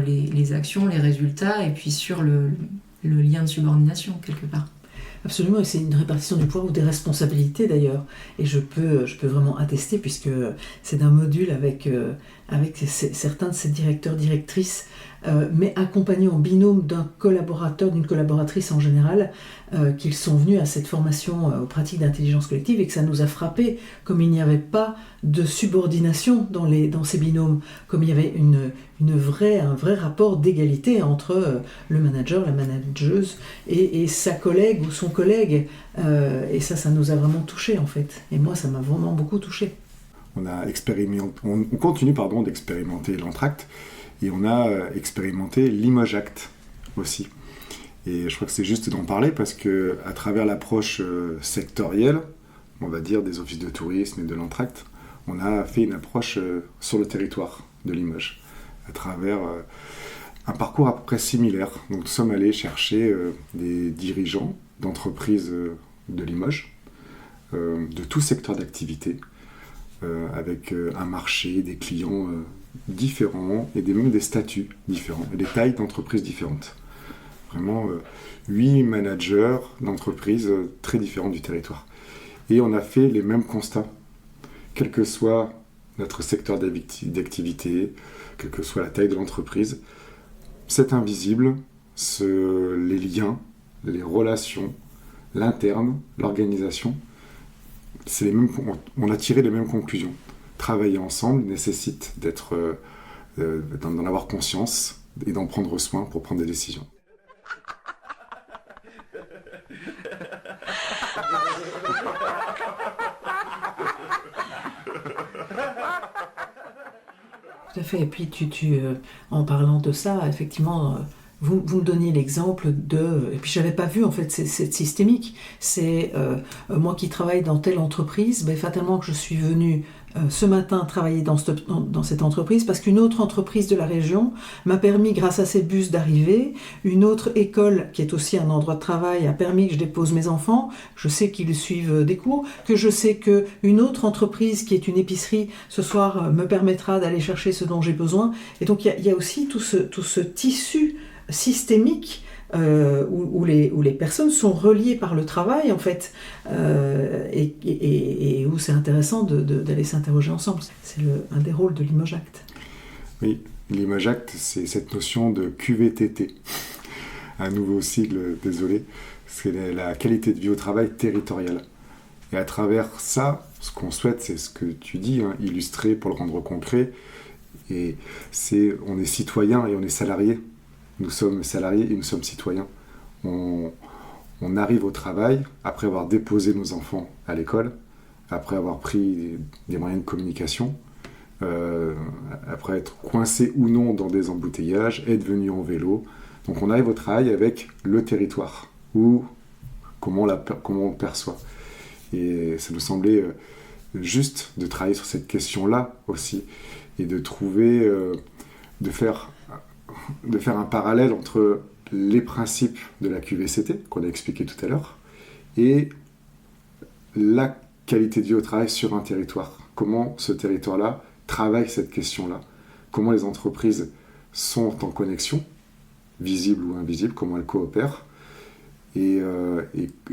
les actions, les résultats et puis sur le lien de subordination quelque part. Absolument, et c'est une répartition du pouvoir ou des responsabilités d'ailleurs. Et je peux vraiment attester, puisque c'est d'un module avec certains de ces directeurs, directrices, mais accompagnés en binôme d'un collaborateur, d'une collaboratrice en général, qu'ils sont venus à cette formation aux pratiques d'intelligence collective et que ça nous a frappé, comme il n'y avait pas de subordination dans ces binômes, comme il y avait un vrai rapport d'égalité entre le manager, la manageuse et sa collègue ou son collègue. Et ça nous a vraiment touchés en fait. Et moi, ça m'a vraiment beaucoup touché. On continue d'expérimenter l'Entracte et on a expérimenté Limoges Act aussi. Et je crois que c'est juste d'en parler parce que à travers l'approche sectorielle, on va dire des offices de tourisme et de l'Entracte, on a fait une approche sur le territoire de Limoges à travers un parcours à peu près similaire. Donc nous sommes allés chercher des dirigeants d'entreprises de Limoges, de tout secteur d'activité, avec un marché, des clients différents et même des statuts différents, et des tailles d'entreprises différentes. Vraiment 8 managers d'entreprises très différents du territoire. Et on a fait les mêmes constats, quel que soit notre secteur d'activité, quelle que soit la taille de l'entreprise. Cet invisible, les liens, les relations, l'interne, l'organisation, on a tiré les mêmes conclusions. Travailler ensemble nécessite d'en avoir conscience et d'en prendre soin pour prendre des décisions. Tout à fait. Et puis, en parlant de ça, effectivement, vous me donniez l'exemple de... Et puis, je n'avais pas vu, en fait, c'est systémique. C'est moi qui travaille dans telle entreprise, fatalement que je suis venue ce matin travailler dans cette entreprise parce qu'une autre entreprise de la région m'a permis, grâce à ces bus, d'arriver. Une autre école, qui est aussi un endroit de travail, a permis que je dépose mes enfants. Je sais qu'ils suivent des cours, que je sais qu'une autre entreprise, qui est une épicerie, ce soir me permettra d'aller chercher ce dont j'ai besoin. Et donc, il y a aussi tout ce tissu systémique où les personnes sont reliées par le travail, en fait, et où c'est intéressant d'aller s'interroger ensemble. C'est un des rôles de Limoges Act. Oui, Limoges Act, c'est cette notion de QVTT. Un nouveau sigle, désolé. C'est la qualité de vie au travail territoriale. Et à travers ça, ce qu'on souhaite, c'est ce que tu dis, illustrer pour le rendre concret. Et on est citoyen et on est salarié. Nous sommes salariés et nous sommes citoyens. On arrive au travail après avoir déposé nos enfants à l'école, après avoir pris des moyens de communication, après être coincé ou non dans des embouteillages, être venu en vélo. Donc on arrive au travail avec le territoire, ou comment on le perçoit. Et ça nous semblait juste de travailler sur cette question-là aussi, et de trouver, de faire un parallèle entre les principes de la QVCT, qu'on a expliqué tout à l'heure, et la qualité de vie au travail sur un territoire. Comment ce territoire-là travaille cette question-là. Comment les entreprises sont en connexion, visible ou invisible, comment elles coopèrent, et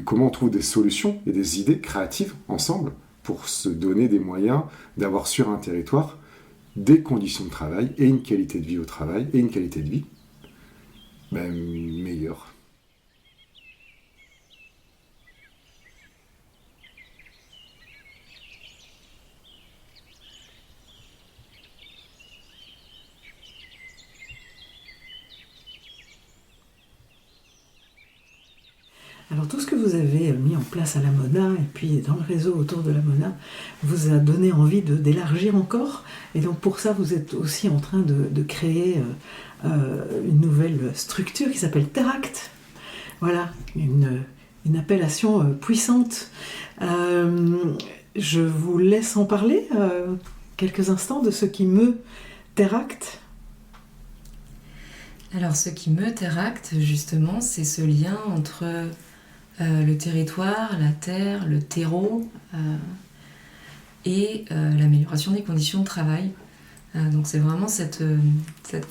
comment on trouve des solutions et des idées créatives ensemble pour se donner des moyens d'avoir sur un territoire des conditions de travail et une qualité de vie au travail et une qualité de vie meilleure. Alors tout ce que vous avez mis en place à la Mona et puis dans le réseau autour de la Mona vous a donné envie d'élargir encore, et donc pour ça vous êtes aussi en train de créer une nouvelle structure qui s'appelle Teract. Voilà, une appellation puissante. Je vous laisse en parler quelques instants de ce qui meut Teract. Alors ce qui meut Teract, justement, c'est ce lien entre le territoire, la terre, le terreau et l'amélioration des conditions de travail. Donc c'est vraiment cette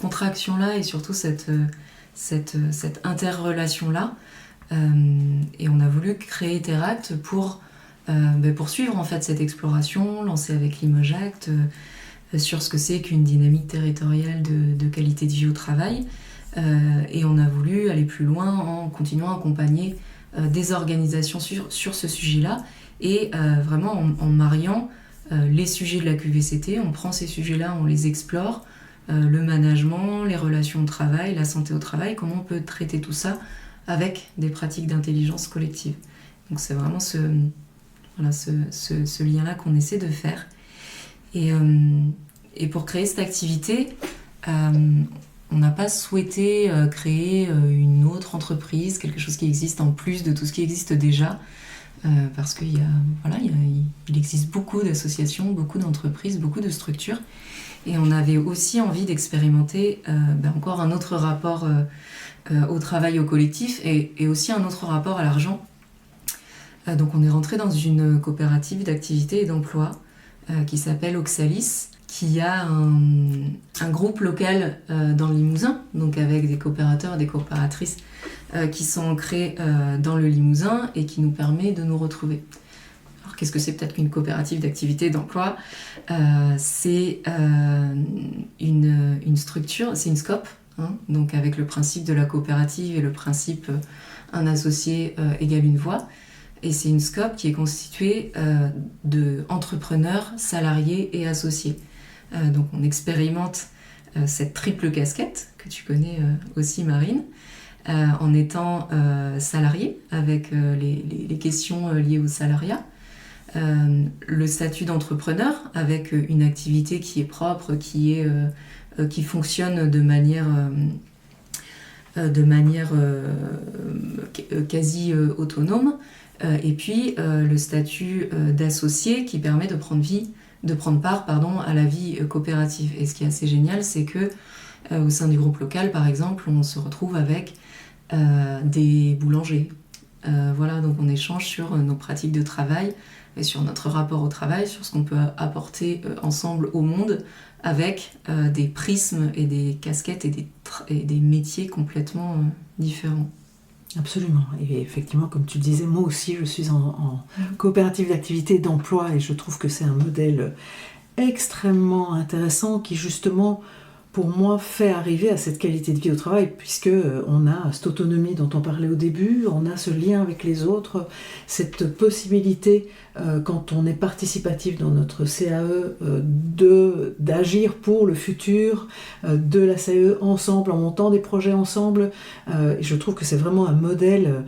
contraction-là et surtout cette interrelation-là. Et on a voulu créer Teract pour poursuivre en fait cette exploration lancée avec Limoges Act sur ce que c'est qu'une dynamique territoriale de qualité de vie au travail. Et on a voulu aller plus loin en continuant à accompagner des organisations sur ce sujet-là et vraiment en mariant les sujets de la QVCT. On prend ces sujets-là, on les explore, le management, les relations au travail, la santé au travail, comment on peut traiter tout ça avec des pratiques d'intelligence collective. Donc c'est vraiment ce lien-là qu'on essaie de faire. Et pour créer cette activité, on n'a pas souhaité créer une autre entreprise, quelque chose qui existe en plus de tout ce qui existe déjà, parce qu'il existe beaucoup d'associations, beaucoup d'entreprises, beaucoup de structures. Et on avait aussi envie d'expérimenter encore un autre rapport au travail au collectif et aussi un autre rapport à l'argent. Donc on est rentré dans une coopérative d'activité et d'emploi qui s'appelle Oxalis, qui a un groupe local dans le Limousin, donc avec des coopérateurs et des coopératrices qui sont ancrés dans le Limousin et qui nous permet de nous retrouver. Alors qu'est-ce que c'est peut-être qu'une coopérative d'activité et d'emploi ? C'est une structure, c'est une SCOP, hein, donc avec le principe de la coopérative et le principe un associé égale une voix. Et c'est une SCOP qui est constituée d'entrepreneurs, salariés et associés. Donc on expérimente cette triple casquette que tu connais aussi, Marine, en étant salarié avec les questions liées au salariat, le statut d'entrepreneur avec une activité qui est propre, qui fonctionne de manière quasi autonome, et puis le statut d'associé qui permet de prendre part à la vie coopérative. Et ce qui est assez génial, c'est que au sein du groupe local, par exemple, on se retrouve avec des boulangers. Voilà, donc on échange sur nos pratiques de travail et sur notre rapport au travail, sur ce qu'on peut apporter ensemble au monde avec des prismes et des casquettes et des métiers complètement différents. Absolument. Et effectivement, comme tu le disais, moi aussi, je suis en coopérative d'activité et d'emploi et je trouve que c'est un modèle extrêmement intéressant qui, justement, pour moi, fait arriver à cette qualité de vie au travail, puisque on a cette autonomie dont on parlait au début, on a ce lien avec les autres, cette possibilité, quand on est participatif dans notre CAE, d'agir pour le futur de la CAE ensemble, en montant des projets ensemble. Et je trouve que c'est vraiment un modèle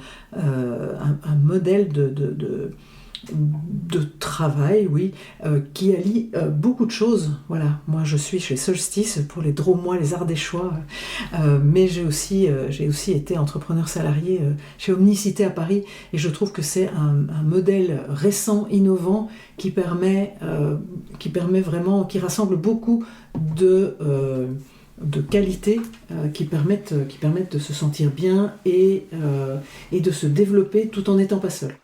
de travail, oui, qui allie beaucoup de choses. Voilà, moi je suis chez Solstice pour les Drômois, les Ardéchois, mais j'ai aussi été entrepreneur salarié chez Omnicité à Paris, et je trouve que c'est un modèle récent, innovant, qui permet vraiment, qui rassemble beaucoup de qualités qui permettent de se sentir bien et de se développer tout en n'étant pas seul.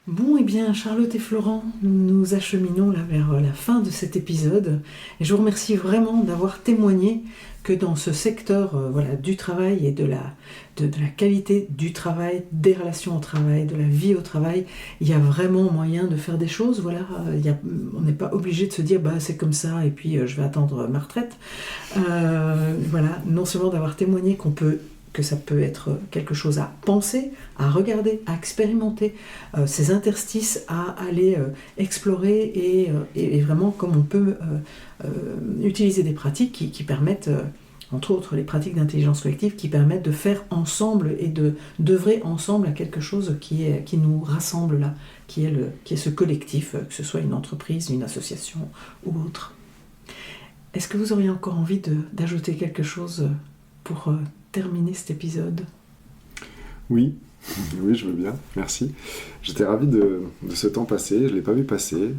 Bon, eh bien, Charlotte et Florent, nous nous acheminons là vers la fin de cet épisode. Et je vous remercie vraiment d'avoir témoigné que dans ce secteur du travail et de la qualité du travail, des relations au travail, de la vie au travail, il y a vraiment moyen de faire des choses. Voilà, on n'est pas obligé de se dire c'est comme ça et puis je vais attendre ma retraite. Voilà, non seulement d'avoir témoigné que ça peut être quelque chose à penser, à regarder, à expérimenter, ces interstices à aller explorer et vraiment comme on peut utiliser des pratiques qui permettent, entre autres les pratiques d'intelligence collective, qui permettent de faire ensemble et d'œuvrer ensemble à quelque chose qui nous rassemble là, qui est ce collectif, que ce soit une entreprise, une association ou autre. Est-ce que vous auriez encore envie d'ajouter quelque chose pour terminer cet épisode ? Oui, je veux bien, merci. J'étais ravi de ce temps passé, je ne l'ai pas vu passer.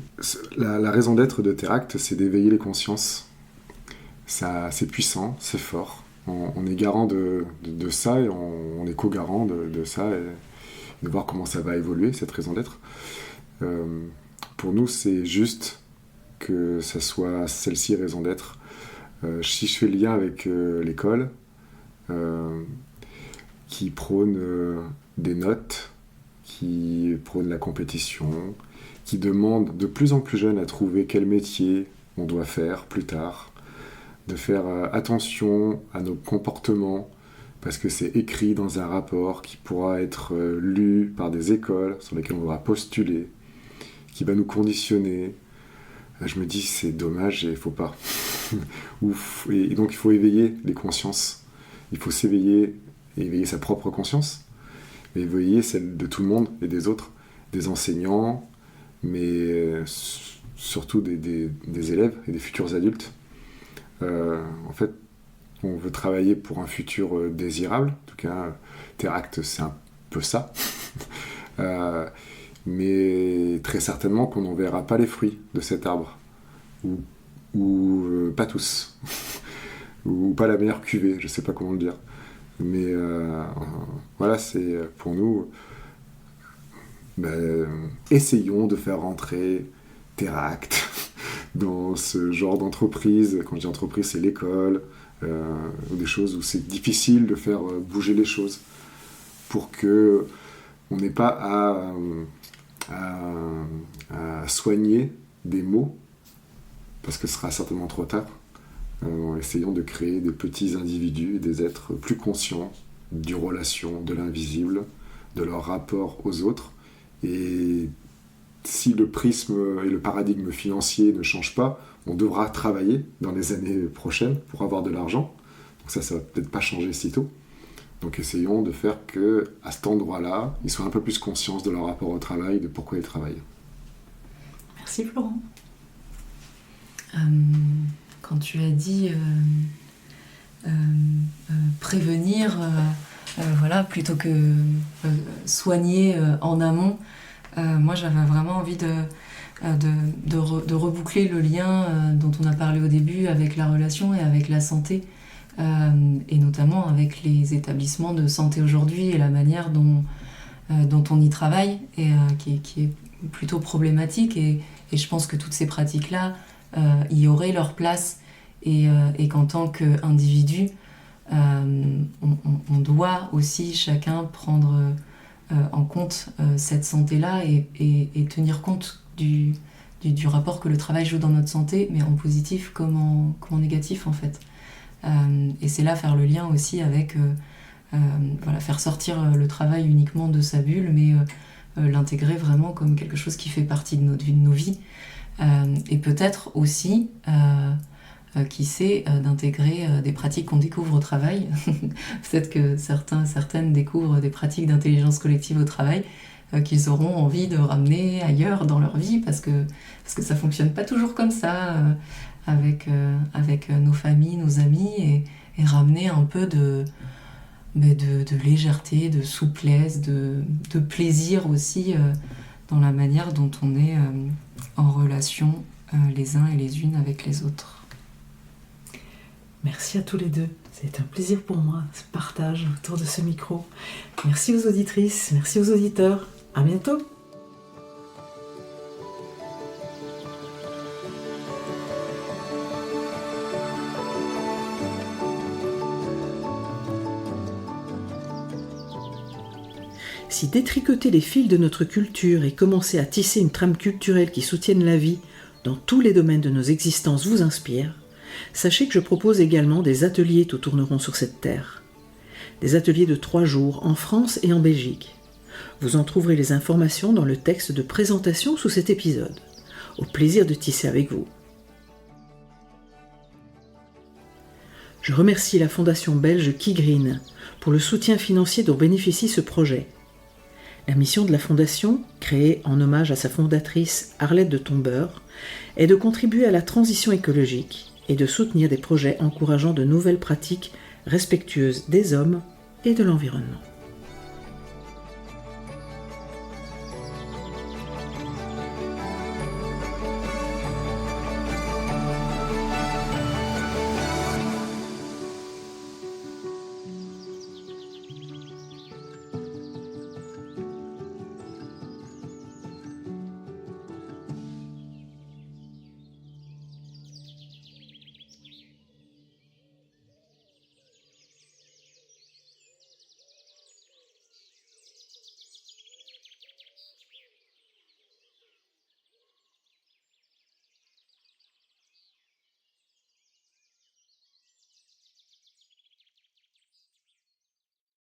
La raison d'être de Terract, c'est d'éveiller les consciences. C'est puissant, c'est fort. On est garant de ça et on est co-garant de ça et de voir comment ça va évoluer, cette raison d'être. Pour nous, c'est juste que ça soit celle-ci raison d'être. Si je fais le lien avec l'école, qui prône des notes, qui prône la compétition, qui demande de plus en plus jeunes à trouver quel métier on doit faire plus tard, de faire attention à nos comportements, parce que c'est écrit dans un rapport qui pourra être lu par des écoles sur lesquelles on va postuler, qui va nous conditionner. Je me dis c'est dommage et il faut pas. Et donc il faut éveiller les consciences. Il faut s'éveiller et éveiller sa propre conscience, mais éveiller celle de tout le monde et des autres, des enseignants, mais surtout des élèves et des futurs adultes. En fait, on veut travailler pour un futur désirable. En tout cas, Terract, c'est un peu ça. mais très certainement qu'on n'en verra pas les fruits de cet arbre. Ou pas tous. Ou pas la meilleure cuvée, je ne sais pas comment le dire. Mais voilà, c'est pour nous... essayons de faire rentrer Teract dans ce genre d'entreprise. Quand je dis entreprise, c'est l'école, ou des choses où c'est difficile de faire bouger les choses pour que on n'ait pas à soigner des maux, parce que ce sera certainement trop tard. Essayons de créer des petits individus, des êtres plus conscients du relation, de l'invisible, de leur rapport aux autres. Et si le prisme et le paradigme financier ne changent pas, on devra travailler dans les années prochaines pour avoir de l'argent. Donc ça va peut-être pas changer sitôt. Donc essayons de faire qu'à cet endroit-là, ils soient un peu plus conscients de leur rapport au travail, de pourquoi ils travaillent. Merci Florent. Quand tu as dit prévenir, voilà, plutôt que soigner en amont, moi j'avais vraiment envie de reboucler le lien dont on a parlé au début avec la relation et avec la santé, et notamment avec les établissements de santé aujourd'hui et la manière dont on y travaille, et qui est plutôt problématique, et je pense que toutes ces pratiques-là y auraient leur place, et qu'en tant qu'individu, on doit aussi chacun prendre en compte cette santé-là, et tenir compte du rapport que le travail joue dans notre santé, mais en positif comme en négatif en fait. Et c'est là faire le lien aussi avec faire sortir le travail uniquement de sa bulle, mais l'intégrer vraiment comme quelque chose qui fait partie de nos vies, et peut-être aussi qui sait d'intégrer des pratiques qu'on découvre au travail. Peut-être que certaines découvrent des pratiques d'intelligence collective au travail qu'ils auront envie de ramener ailleurs dans leur vie, parce que ça fonctionne pas toujours comme ça avec nos familles, nos amis, et ramener un peu de légèreté, de souplesse, de plaisir aussi dans la manière dont on est en relation les uns et les unes avec les autres. Merci à tous les deux. C'est un plaisir pour moi, ce partage autour de ce micro. Merci aux auditrices, merci aux auditeurs. À bientôt. Si détricoter les fils de notre culture et commencer à tisser une trame culturelle qui soutienne la vie dans tous les domaines de nos existences vous inspire, sachez que je propose également des ateliers tout tourneront sur cette terre. Des ateliers de 3 jours en France et en Belgique. Vous en trouverez les informations dans le texte de présentation sous cet épisode. Au plaisir de tisser avec vous. Je remercie la fondation belge Keygreen pour le soutien financier dont bénéficie ce projet. La mission de la fondation, créée en hommage à sa fondatrice Arlette de Tombeur, est de contribuer à la transition écologique et de soutenir des projets encourageant de nouvelles pratiques respectueuses des hommes et de l'environnement.